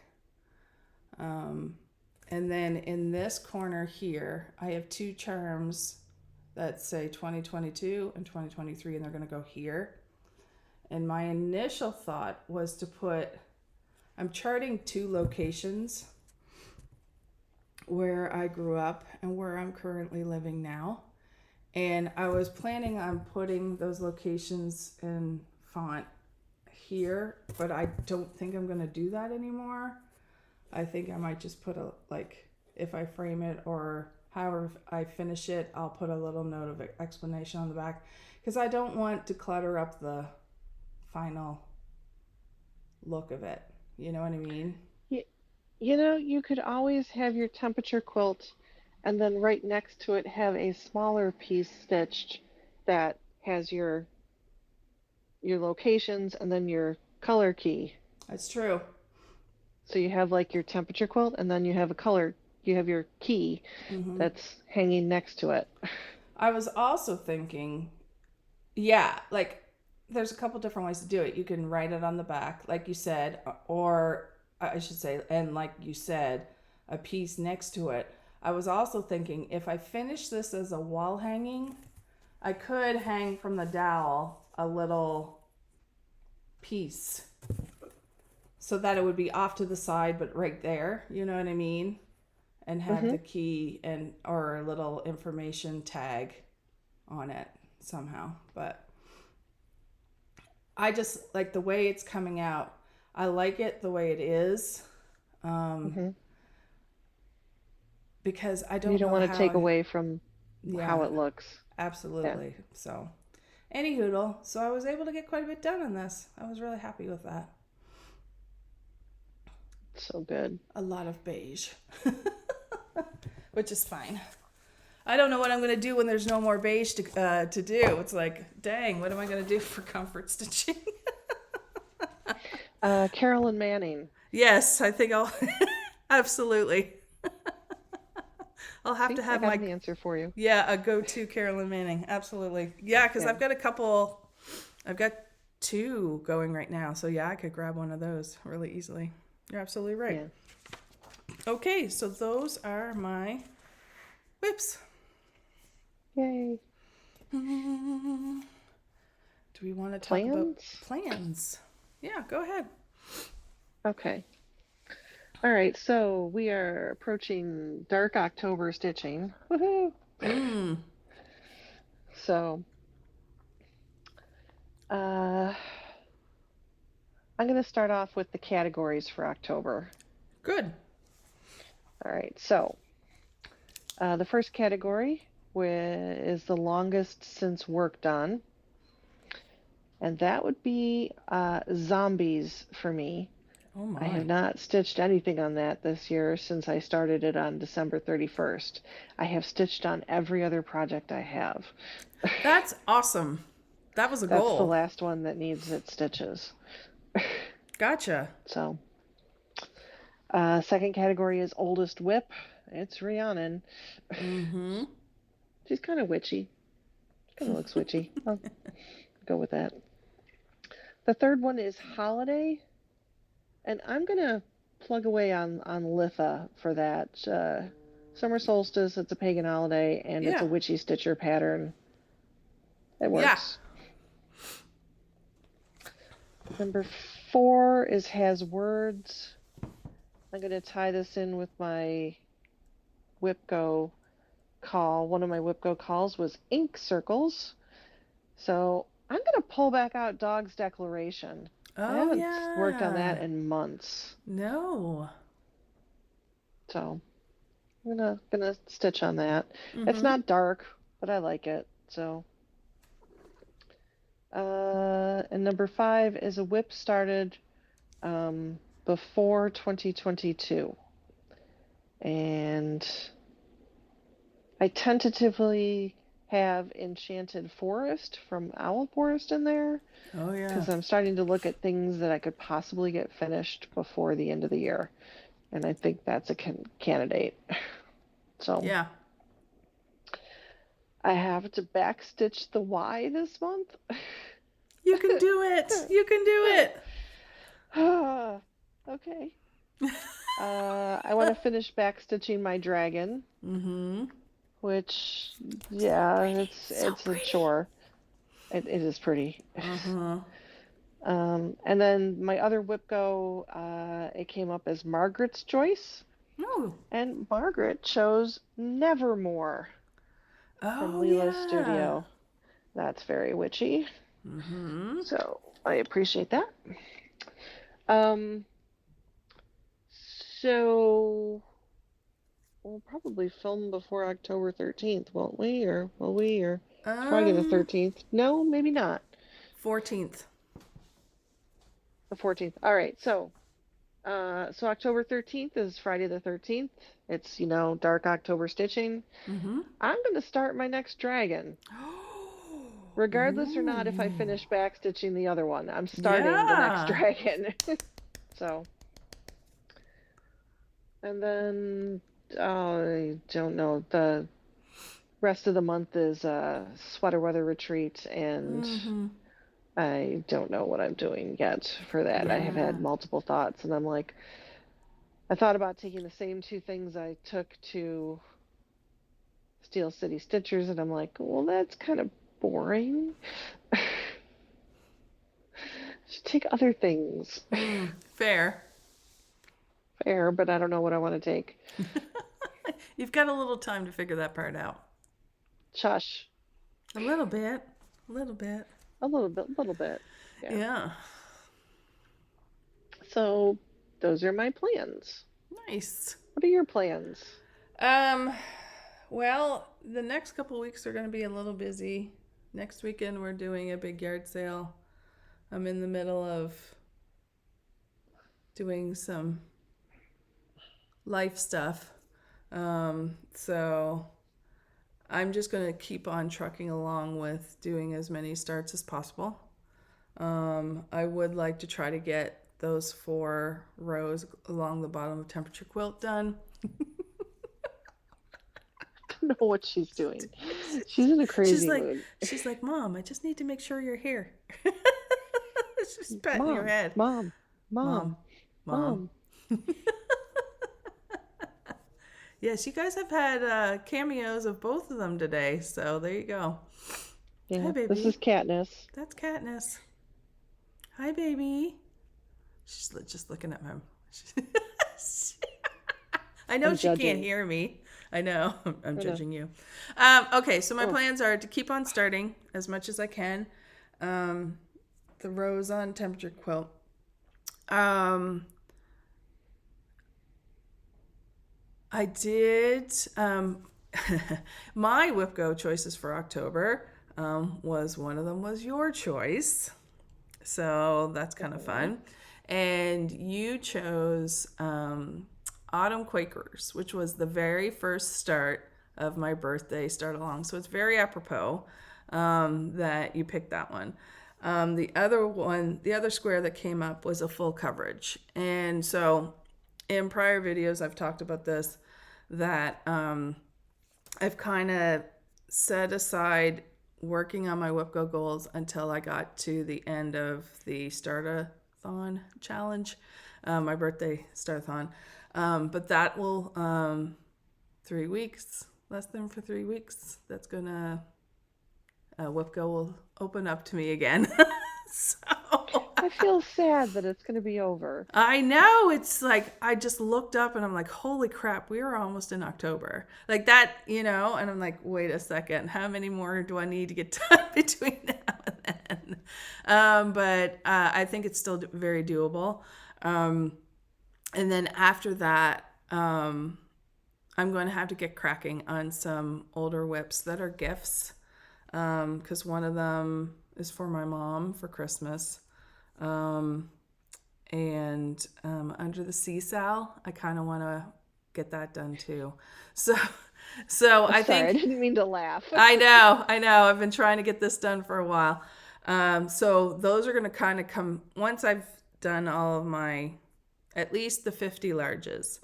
And then in this corner here, I have 2 charms that say 2022 and 2023, and they're going to go here. And my initial thought was to I'm charting 2 locations where I grew up and where I'm currently living now. And I was planning on putting those locations in font here, but I don't think I'm going to do that anymore. I think I might just put if I frame it or however I finish it, I'll put a little note of explanation on the back, because I don't want to clutter up the final look of it. You know what I mean? You know, you could always have your temperature quilt and then right next to it have a smaller piece stitched that has your locations and then your color key. That's true. So you have like your temperature quilt and then you have your key that's hanging next to it. I was also thinking, there's a couple different ways to do it. You can write it on the back, like you said, or I should say, and like you said, a piece next to it. I was also thinking, if I finish this as a wall hanging, I could hang from the dowel a little piece so that it would be off to the side, but right there, you know what I mean? And have the key or a little information tag on it somehow. But I just like the way it's coming out. I like it the way it is. Because I don't You don't know want to take away from how it looks. Absolutely. Yeah. So, anyhoodle, so I was able to get quite a bit done on this. I was really happy with that. So good. A lot of beige, which is fine. I don't know what I'm going to do when there's no more beige to do. It's like, dang, what am I going to do for comfort stitching? Carol and Manning. Yes, I think I'll absolutely. I'll have to have an answer for you. Yeah, a go-to Carolyn Manning. Absolutely. Yeah, because I've got I've got 2 going right now. So yeah, I could grab one of those really easily. You're absolutely right. Yeah. Okay, so those are my Whips. Yay. Do we want to talk about plans? Yeah, go ahead. Okay. All right, so we are approaching dark October stitching. Woohoo! So, I'm going to start off with the categories for October. Good. All right, so the first category is the longest since worked on, and that would be zombies for me. Oh my. I have not stitched anything on that this year since I started it on December 31st. I have stitched on every other project I have. That's awesome. That was a That's goal. the last one that needs its stitches. Gotcha. So, second category is oldest whip. It's Rhiannon. Mm-hmm. She's kind of witchy. She kind of looks witchy. I'll go with that. The third one is holiday. And I'm going to plug away on Litha for that. Summer solstice, it's a pagan holiday, and it's a witchy stitcher pattern. It works. Yeah. Number 4 has words. I'm going to tie this in with my WhipGo call. One of my WhipGo calls was ink circles. So I'm going to pull back out Dog's Declaration. I haven't worked on that in months. No. So I'm gonna stitch on that. It's not dark, but I like it. So and number 5 is a whip started before 2022. And I tentatively have Enchanted Forest from Owl Forest in there. Oh, yeah. Because I'm starting to look at things that I could possibly get finished before the end of the year. And I think that's a candidate. So yeah. I have to backstitch the Y this month. You can do it. You can do it. Okay. I want to finish backstitching my dragon. Which, yeah, it's a chore. It is pretty. And then my other WhipGo, it came up as Margaret's choice. Oh. And Margaret chose Nevermore from Lila's studio. That's very witchy. So I appreciate that. So we'll probably film before October 13th, won't we? Or will we? Or Friday the 13th? No, maybe not. 14th. The 14th. All right. So October 13th is Friday the 13th. It's, dark October stitching. I'm going to start my next dragon. Regardless or not if I finish back stitching the other one. I'm starting the next dragon. So. And then, I don't know. The rest of the month is sweater weather retreat, and I don't know what I'm doing yet for that. I have had multiple thoughts, and I'm like, I thought about taking the same 2 things I took to Steel City Stitchers, and I'm like, well, that's kind of boring. Should take other things. Fair, but I don't know what I want to take. You've got a little time to figure that part out. Shush. A little bit. A little bit. Yeah. So those are my plans. Nice. What are your plans? Well, the next couple weeks are going to be a little busy. Next weekend we're doing a big yard sale. I'm in the middle of doing some life stuff. So I'm just going to keep on trucking along with doing as many starts as possible. I would like to try to get those 4 rows along the bottom of Temperature Quilt done. I don't know what she's doing. She's in a crazy mood. She's like, Mom, I just need to make sure you're here. She's patting your head. Mom. Yes, you guys have had cameos of both of them today, so there you go. Hi, Yeah, this is baby. Katniss. That's Katniss. Hi, baby. She's just looking at him. I know I'm she can't judging. hear me. I know. I'm I know. judging you. Okay, so my Oh, plans are to keep on starting as much as I can. Um, the rose on temperature quilt. Um, I did. My WhipGo choices for October was one of them was your choice. So that's kind of oh, fun. And you chose Autumn Quakers, which was the very first start of my birthday start along. So it's very apropos that you picked that one. The other one, the other square that came up was a full coverage. And so in prior videos, I've talked about this, that I've kind of set aside working on my WhipGo goals until I got to the end of the Startathon challenge, my birthday Startathon. But that will 3 weeks, less than for 3 weeks. That's gonna WhipGo will open up to me again. So I feel sad that it's going to be over. I know, it's like I just looked up and I'm like, holy crap, we are almost in October. Like that, and I'm like, wait a second, how many more do I need to get done between now and then? But I think it's still very doable. And then after that, I'm going to have to get cracking on some older whips that are gifts, because one of them is for my mom for Christmas. And Under the Sea Sal, I kind of want to get that done too. So, so I'm I sorry, I think didn't mean to laugh. I know. I've been trying to get this done for a while. So those are going to kind of come once I've done all of my, at least the 50 larges.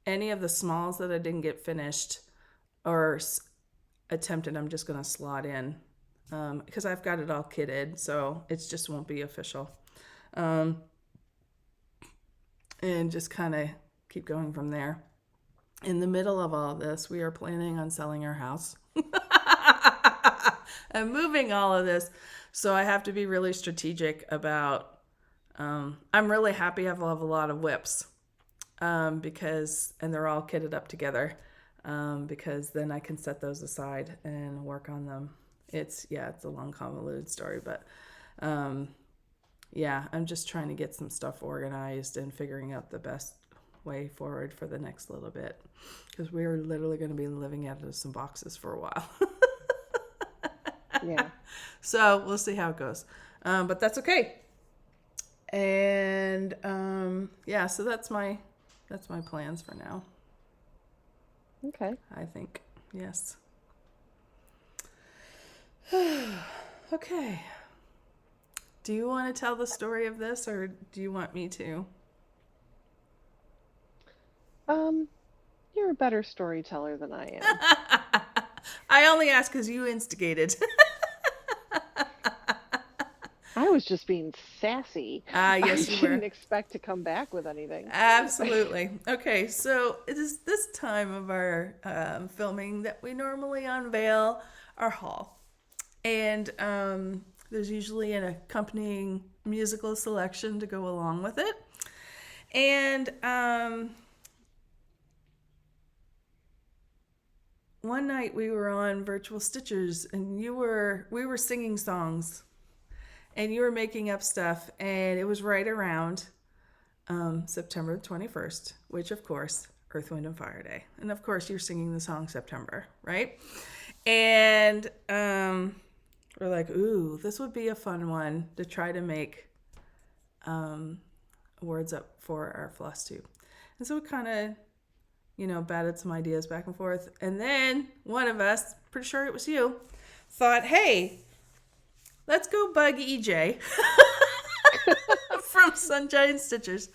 Any of the smalls that I didn't get finished or attempted, I'm just going to slot in, because I've got it all kitted, so it just won't be official. And just kind of keep going from there. In the middle of all of this, we are planning on selling our house and moving all of this. So I have to be really strategic about. I'm really happy I have a lot of whips, because, and they're all kitted up together, because then I can set those aside and work on them. It's a long convoluted story, but I'm just trying to get some stuff organized and figuring out the best way forward for the next little bit, because we're literally going to be living out of some boxes for a while. Yeah. So we'll see how it goes, but that's okay. And so that's my plans for now. Okay. I think, yes. Okay. Do you want to tell the story of this, or do you want me to? You're a better storyteller than I am. I only ask because you instigated. I was just being sassy. Yes, I you didn't were. expect to come back with anything. Absolutely. Okay, so it is this time of our filming that we normally unveil our haul. And there's usually an accompanying musical selection to go along with it. And one night we were on Virtual Stitchers, and we were singing songs, and you were making up stuff, and it was right around September 21st, which of course, Earth, Wind, and Fire Day. And of course, you're singing the song September, right? And we're like, ooh, this would be a fun one to try to make words up for our Flosstube. And so we kind of, batted some ideas back and forth. And then one of us, pretty sure it was you, thought, hey, let's go bug EJ from Sunshine Stitchers.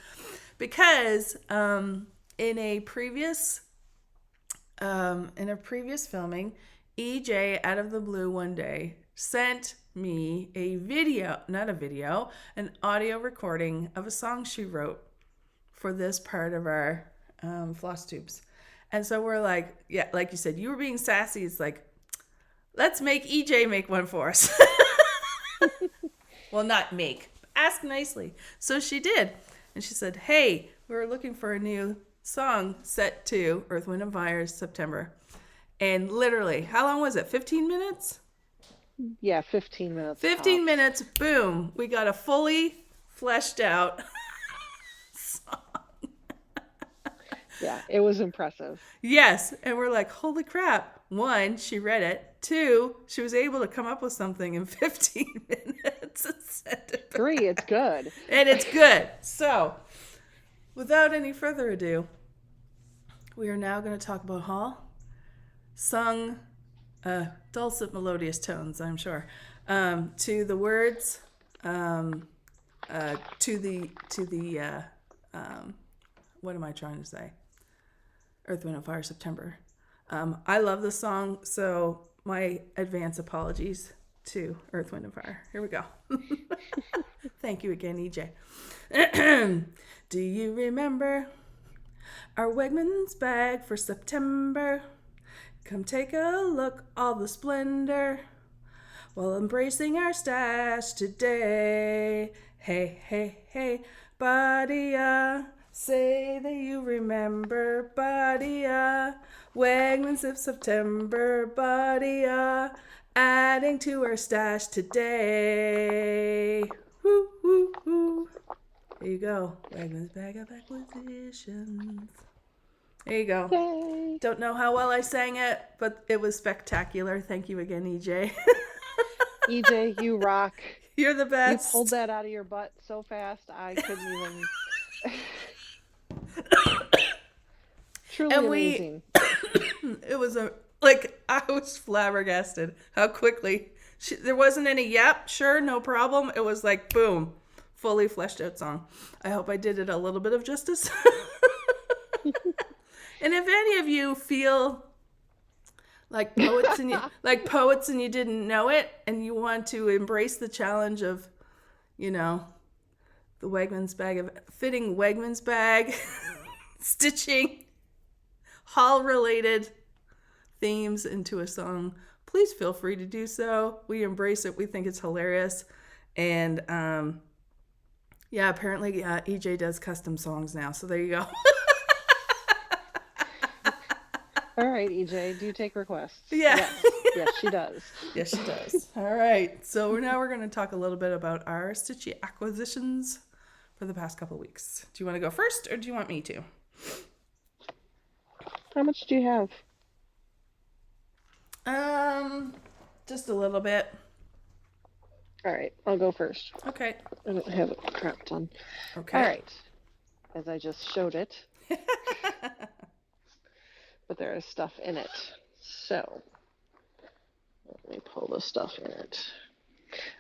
Because in a previous filming, EJ out of the blue one day sent me an audio recording of a song she wrote for this part of our floss tubes. And so we're like, yeah, like you said, you were being sassy. It's like, let's make EJ make one for us. Well, not make, ask nicely. So she did. And she said, hey, we're looking for a new song set to Earth, Wind, and Fire's September. And literally, how long was it? 15 minutes? Yeah, 15 minutes. 15 tops. minutes, boom. We got a fully fleshed out song. Yeah, it was impressive. Yes. And we're like, holy crap. One, she read it. Two, she was able to come up with something in 15 minutes and send it back. 3, it's good. And it's good. So, without any further ado, we are now going to talk about Hall. Sung dulcet melodious tones, I'm sure, to the words, to the what am I trying to say? Earth, Wind, and Fire, September. I love this song, so my advance apologies to Earth, Wind, and Fire. Here we go. Thank you again, EJ. Do you remember our Wegmans bag for September? Come take a look, all the splendor, while embracing our stash today. Hey, hey, hey, Badia, say that you remember, Badia. Wegmans of September, Badia, adding to our stash today. Woo, woo, woo. There you go, Wegmans bag of acquisitions. There you go. Yay. Don't know how well I sang it, but it was spectacular. Thank you again, EJ. EJ, you rock. You're the best. You pulled that out of your butt so fast, I couldn't even. Truly amazing. It was I was flabbergasted how quickly. There wasn't any, yep, sure, no problem. It was like, boom, fully fleshed out song. I hope I did it a little bit of justice. And if any of you feel like poets and you didn't know it, and you want to embrace the challenge of, the Wegmans bag of fitting Wegmans bag, stitching Hall related themes into a song, please feel free to do so. We embrace it. We think it's hilarious. And apparently EJ does custom songs now. So there you go. All right, EJ, do you take requests? Yeah. Yes, she does. Yes, she does. All right. So now we're going to talk a little bit about our Stitchy acquisitions for the past couple weeks. Do you want to go first, or do you want me to? How much do you have? Just a little bit. All right, I'll go first. Okay. I don't have it crap done. Okay. All right. As I just showed it. But there is stuff in it. So, let me pull the stuff in it.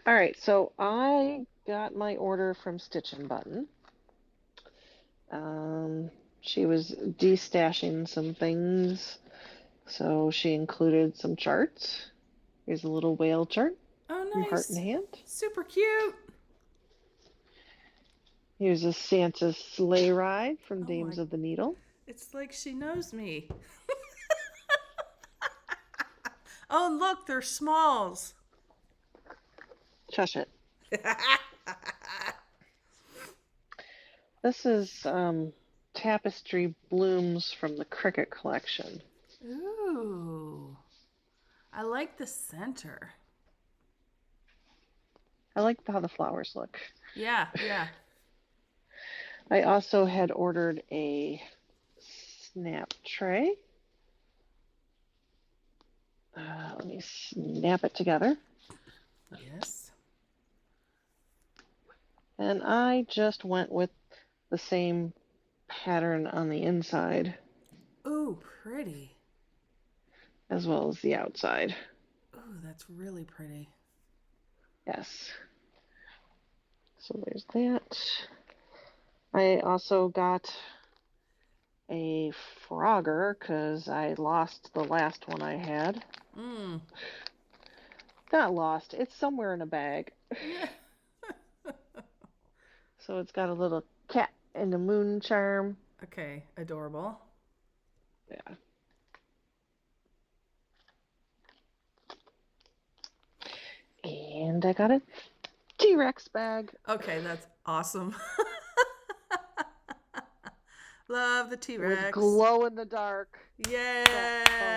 All right, so I got my order from Stitchin Button. She was destashing some things, so she included some charts. Here's a little whale chart. Oh, From nice. Heart and Hand. Super cute. Here's a Santa's sleigh ride from Dames of the Needle. It's like she knows me. Oh, and look, they're smalls. Shush it. This is tapestry blooms from the Cricket collection. Ooh. I like the center. I like how the flowers look. Yeah. I also had ordered a snap tray. Let me snap it together. Yes. And I just went with the same pattern on the inside. Ooh, pretty. As well as the outside. Ooh, that's really pretty. Yes. So there's that. I also got a Frogger because I lost the last one I had. Not lost. It's somewhere in a bag. So it's got a little cat and a moon charm. Okay, adorable. Yeah. And I got a T-Rex bag. Okay, that's awesome. Love the It was T-Rex. glow in the dark. Yes.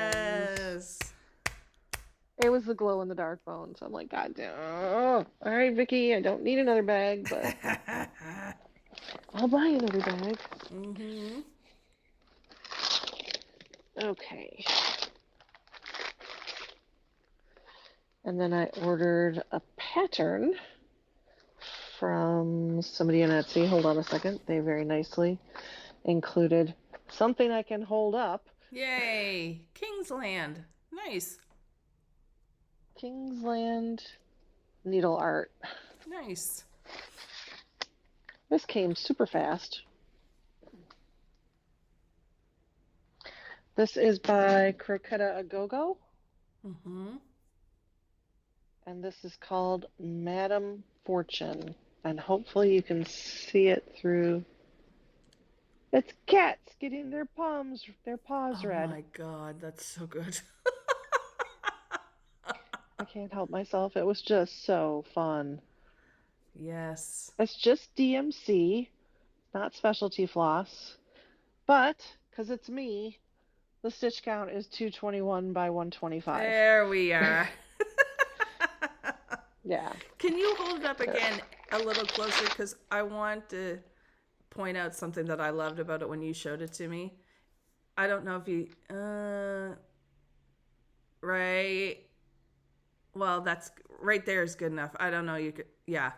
It was the glow in the dark bones. I'm like, God damn. Oh, all right, Vicky, I don't need another bag, but I'll buy another bag. Mm-hmm. Okay. And then I ordered a pattern from somebody on Etsy. Hold on a second. They very nicely included something I can hold up. Yay. Kingsland. Nice. Kingsland needle art. Nice. This came super fast. This is by Croquetta A Go-Go. Mm-hmm. And this is called Madam Fortune. And hopefully you can see it through. It's cats getting their paws Oh red. my God, that's so good. I can't help myself. It was just so fun. Yes. It's just DMC, not specialty floss. But, because it's me, the stitch count is 221 by 125. There we are. Yeah. Can you hold it up again a little closer? Because I want to point out something that I loved about it when you showed it to me. I don't know if you... right... Well, that's... Right there is good enough. I don't know. You could... Yeah.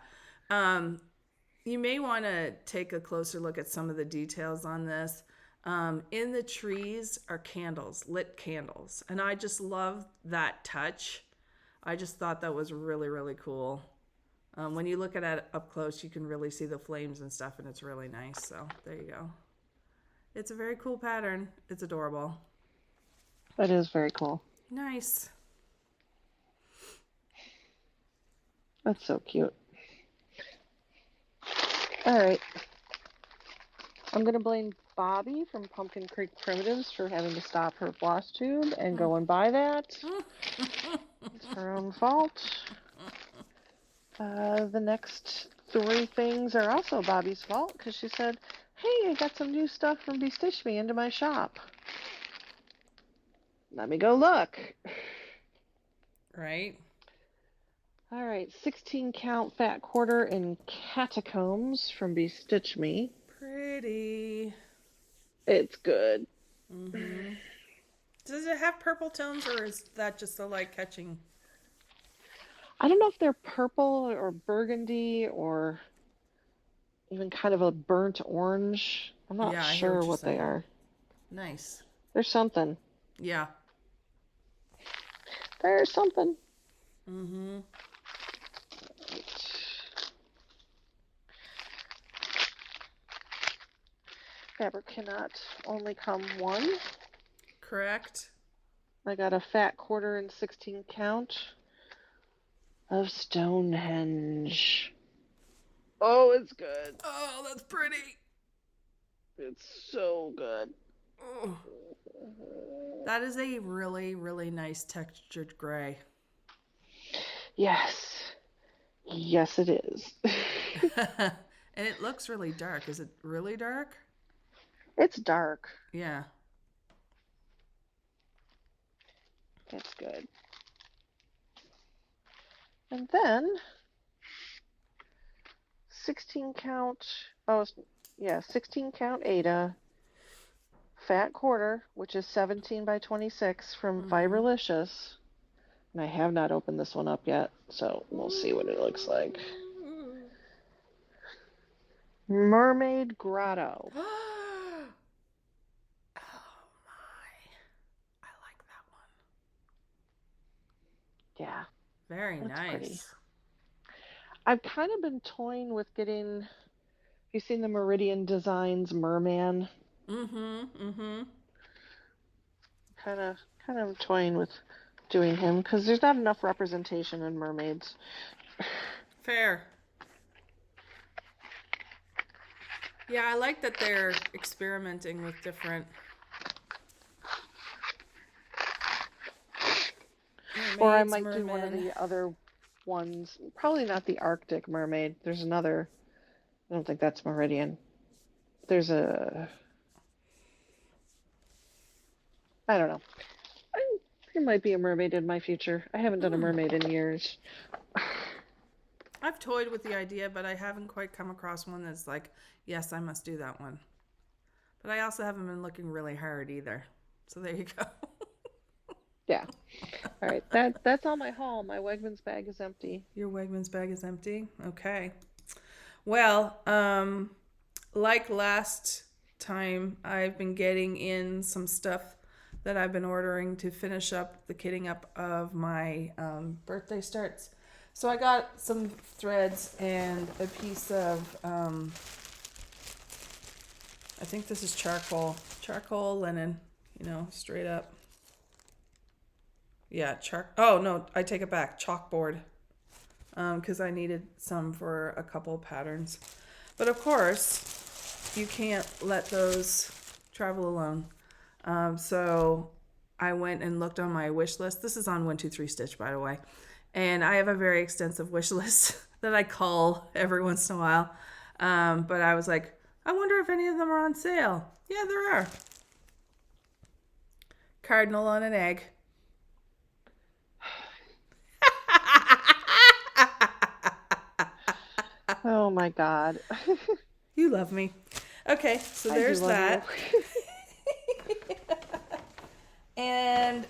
You may want to take a closer look at some of the details on this. In the trees are candles, lit candles. And I just love that touch. I just thought that was really, really cool. When you look at it up close, you can really see the flames and stuff, and it's really nice. So there you go. It's a very cool pattern. It's adorable. That is very cool. Nice. That's so cute. All right. I'm going to blame Bobby from Pumpkin Creek Primitives for having to stop her floss tube and go and buy that. It's her own fault. The next 3 things are also Bobby's fault because she said, hey, I got some new stuff from Stitch Me into my shop. Let me go look. Right. All right, 16 count fat quarter in catacombs from Stitch Me. Pretty. It's good. Mm-hmm. Does it have purple tones, or is that just a light catching? I don't know if they're purple or burgundy or even kind of a burnt orange. I'm not Yeah, I hear sure what you're they saying. are. Nice. There's something. Yeah. There's something. Mm-hmm. Fabric cannot only come one. Correct. I got a fat quarter and 16 count of Stonehenge. Oh, it's good. Oh, that's pretty. It's so good. Oh. That is a really, really nice textured gray. Yes. Yes, it is. And it looks really dark. Is it really dark? It's dark. Yeah. It's good. And then 16 count, 16 count Ada, fat quarter, which is 17 by 26 from Fiberlicious. And I have not opened this one up yet, so we'll see what it looks like. Mermaid Grotto. Oh my. I like that one. Yeah. Very That's nice. pretty. I've kind of been toying with getting. Have you seen the Meridian Designs Merman? Mm-hmm. Kind of toying with doing him because there's not enough representation in mermaids. Fair. Yeah, I like that they're experimenting with different Or I mermaids, might do one of mermen. the other ones. Probably not the Arctic mermaid. There's another. I don't think that's Meridian. There's a. I don't know. There might be a mermaid in my future. I haven't done a mermaid in years. I've toyed with the idea, but I haven't quite come across one that's like, yes, I must do that one. But I also haven't been looking really hard either. So there you go. Yeah. All right. That's all my haul. My Wegmans bag is empty. Your Wegmans bag is empty? Okay. Well, like last time, I've been getting in some stuff that I've been ordering to finish up the kitting up of my birthday starts. So I got some threads and a piece of, I think this is charcoal linen, straight up. Yeah, oh no, I take it back, chalkboard. Because I needed some for a couple patterns. But of course, you can't let those travel alone. So I went and looked on my wish list. This is on 123 Stitch, by the way. And I have a very extensive wish list that I call every once in a while. But I was like, I wonder if any of them are on sale. Yeah, there are. Cardinal on an egg. Oh my God. You love me. Okay, so I do there's love that. you. And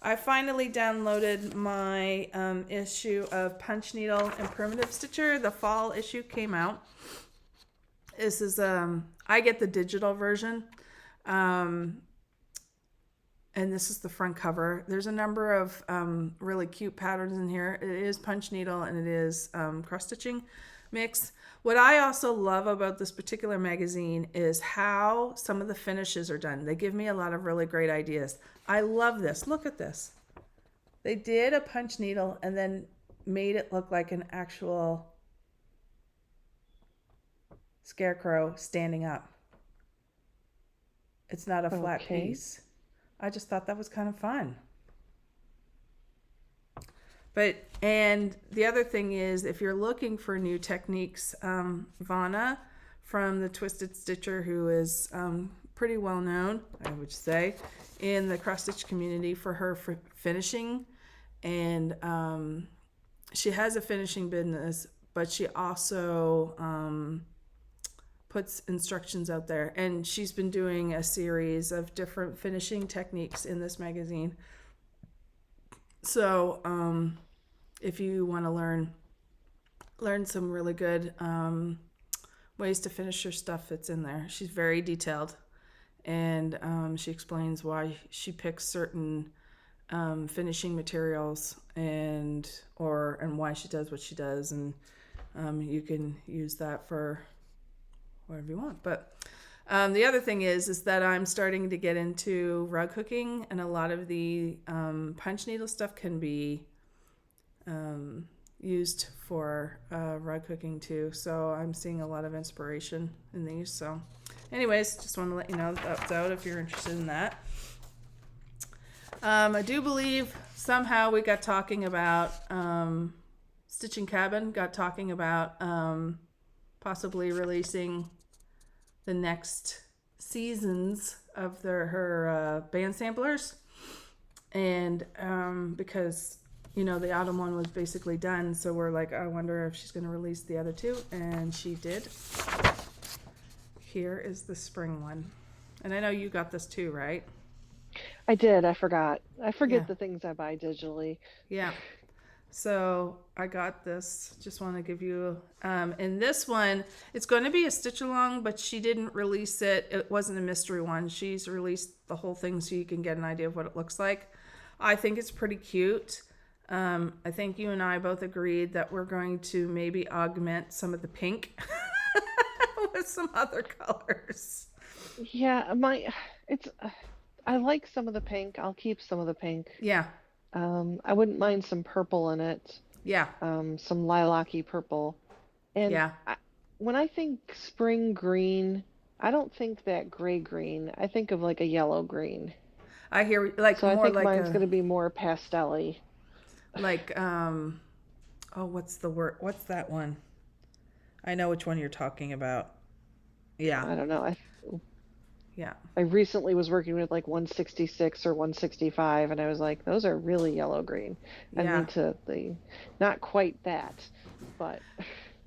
I finally downloaded my issue of Punch Needle and Primitive Stitcher. The fall issue came out. This is I get the digital version. And this is the front cover. There's a number of really cute patterns in here. It is punch needle and it is cross stitching mix. What I also love about this particular magazine is how some of the finishes are done. They give me a lot of really great ideas. I love this. Look at this. They did a punch needle and then made it look like an actual scarecrow standing up. It's not a flat piece. I just thought that was kind of fun. And the other thing is, if you're looking for new techniques, Vanna from the Twisted Stitcher, who is pretty well known, I would say, in the cross stitch community for her finishing. And she has a finishing business, but she also puts instructions out there, and she's been doing a series of different finishing techniques in this magazine. So if you want to learn some really good ways to finish your stuff, it's in there. She's very detailed, and she explains why she picks certain finishing materials and why she does what she does, and you can use that for whatever you want. But the other thing is that I'm starting to get into rug hooking, and a lot of the punch needle stuff can be used for rug hooking too. So I'm seeing a lot of inspiration in these. So anyways, just want to let you know that's out if you're interested in that. I do believe somehow we got talking about Stitching Cabin got talking about possibly releasing the next seasons of her band samplers, and because the autumn one was basically done, so we're like, I wonder if she's going to release the other two, and she did. Here is the spring one, and I know you got this too, right? I did. I forgot. I forget the things I buy digitally. Yeah. So I got this. Just want to give you, and this one, it's going to be a stitch along, but she didn't release it. It wasn't a mystery one. She's released the whole thing so you can get an idea of what it looks like. I think it's pretty cute. I think you and I both agreed that we're going to maybe augment some of the pink with some other colors. Yeah, I like some of the pink. I'll keep some of the pink. Yeah. I wouldn't mind some purple in it. Yeah. Some lilac-y purple. And when I think spring green, I don't think that gray green. I think of like a yellow green. I hear like So I more think like mine's a going to be more pastel-y. like oh, what's the word? What's that one? I know which one you're talking about. Yeah. I don't know. Yeah. I recently was working with like 166 or 165, and I was like, those are really yellow green. I Yeah. need to, not quite that, but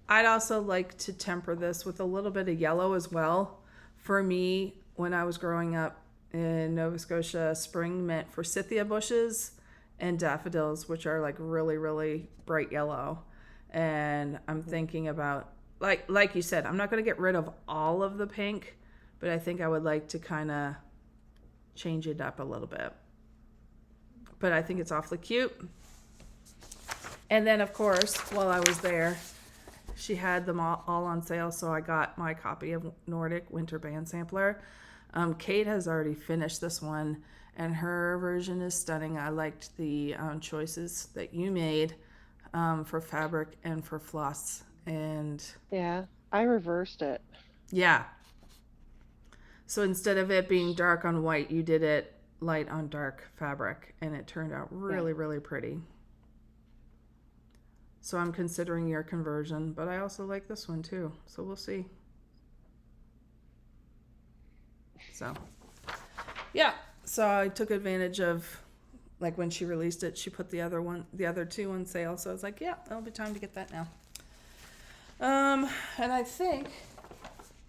I'd also like to temper this with a little bit of yellow as well. For me, when I was growing up in Nova Scotia, spring meant forsythia bushes and daffodils, which are like really, really bright yellow. And I'm thinking about like you said, I'm not going to get rid of all of the pink, but I think I would like to kind of change it up a little bit. But I think it's awfully cute. And then, of course, while I was there, she had them all on sale, so I got my copy of Nordic Winter Band Sampler. Kate has already finished this one, and her version is stunning. I liked the choices that you made for fabric and for floss. And yeah, I reversed it. yeah, so instead of it being dark on white, you did it light on dark fabric, and it turned out really, really pretty. So I'm considering your conversion, but I also like this one too. So we'll see. So, yeah. So I took advantage of, like when she released it, she put the other two on sale. So I was like, yeah, it'll be time to get that now. And I think,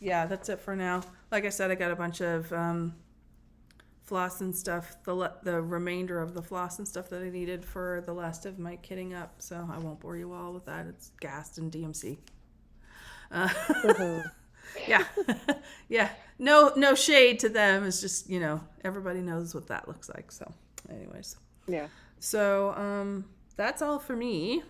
yeah, that's it for now. Like I said, I got a bunch of floss and stuff, the remainder of the floss and stuff that I needed for the last of my kitting up, so I won't bore you all with that. It's gassed and DMC. Yeah. Yeah. No shade to them. It's just, everybody knows what that looks like. So anyways. Yeah. So that's all for me.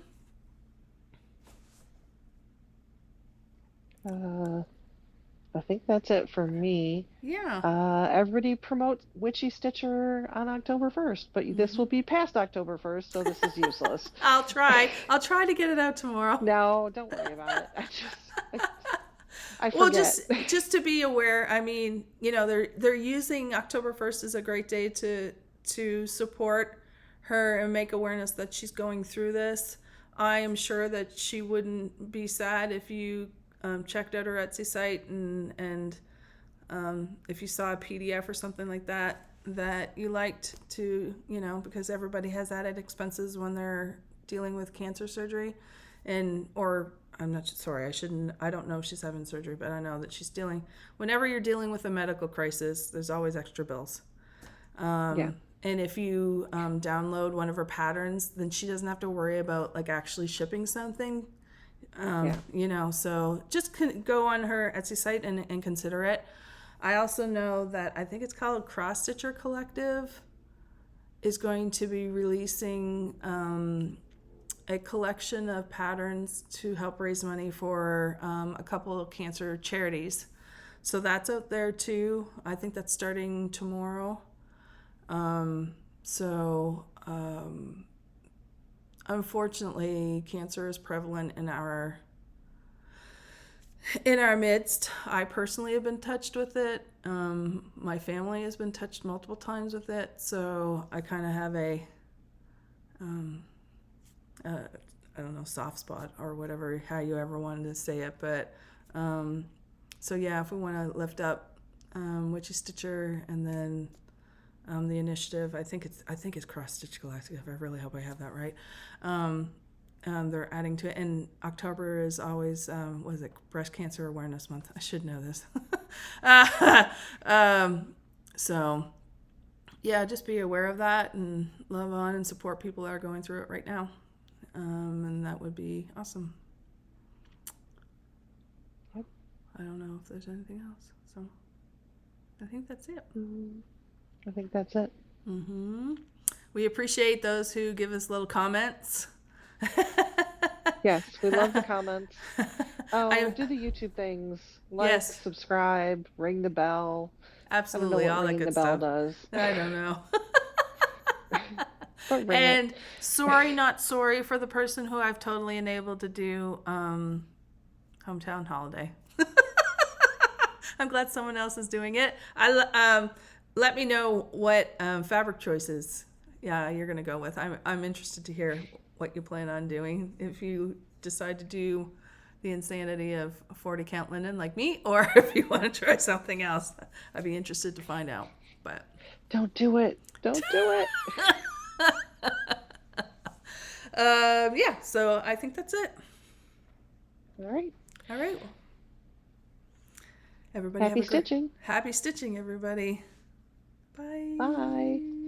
I think that's it for me. Yeah. Everybody promote Witchy Stitcher on October 1st, but this will be past October 1st, so this is useless. I'll try to get it out tomorrow. No, don't worry about it. I forget. Well, just to be aware, I mean, they're using October 1st as a great day to support her and make awareness that she's going through this. I am sure that she wouldn't be sad if you checked out her Etsy site and if you saw a PDF or something like that you liked to, because everybody has added expenses when they're dealing with cancer surgery, or I'm not sorry, I don't know if she's having surgery, but I know that whenever you're dealing with a medical crisis, there's always extra bills. Yeah. And if you download one of her patterns, then she doesn't have to worry about like actually shipping something. So just go on her Etsy site and consider it. I also know that I think it's called Cross Stitcher Collective is going to be releasing a collection of patterns to help raise money for a couple of cancer charities. So that's out there too. I think that's starting tomorrow. Unfortunately, cancer is prevalent in our midst. I personally have been touched with it. My family has been touched multiple times with it. So I kind of have a, I don't know, soft spot or whatever, how you ever wanted to say it. But so yeah, if we want to lift up Witchy Stitcher and then the initiative, I think it's Cross Stitch Collective. I really hope I have that right. They're adding to it, and October is always Breast Cancer Awareness Month. I should know this. So yeah, just be aware of that and love on and support people that are going through it right now, and that would be awesome. Yep. I don't know if there's anything else, so I think that's it. I think that's it. We appreciate those who give us little comments. Yes, we love the comments. Do the YouTube things. Yes. Subscribe, ring the bell. Absolutely, all that good stuff. Does. I don't know. And sorry, not sorry for the person who I've totally enabled to do Hometown Holiday. I'm glad someone else is doing it. let me know what fabric choices you're going to go with. I'm interested to hear what you plan on doing. If you decide to do the insanity of 40 count linen like me, or if you want to try something else, I'd be interested to find out. But Don't do it. Don't do it. yeah, so I think that's it. All right. All right. Everybody Happy stitching. Happy stitching, everybody. Bye. Bye.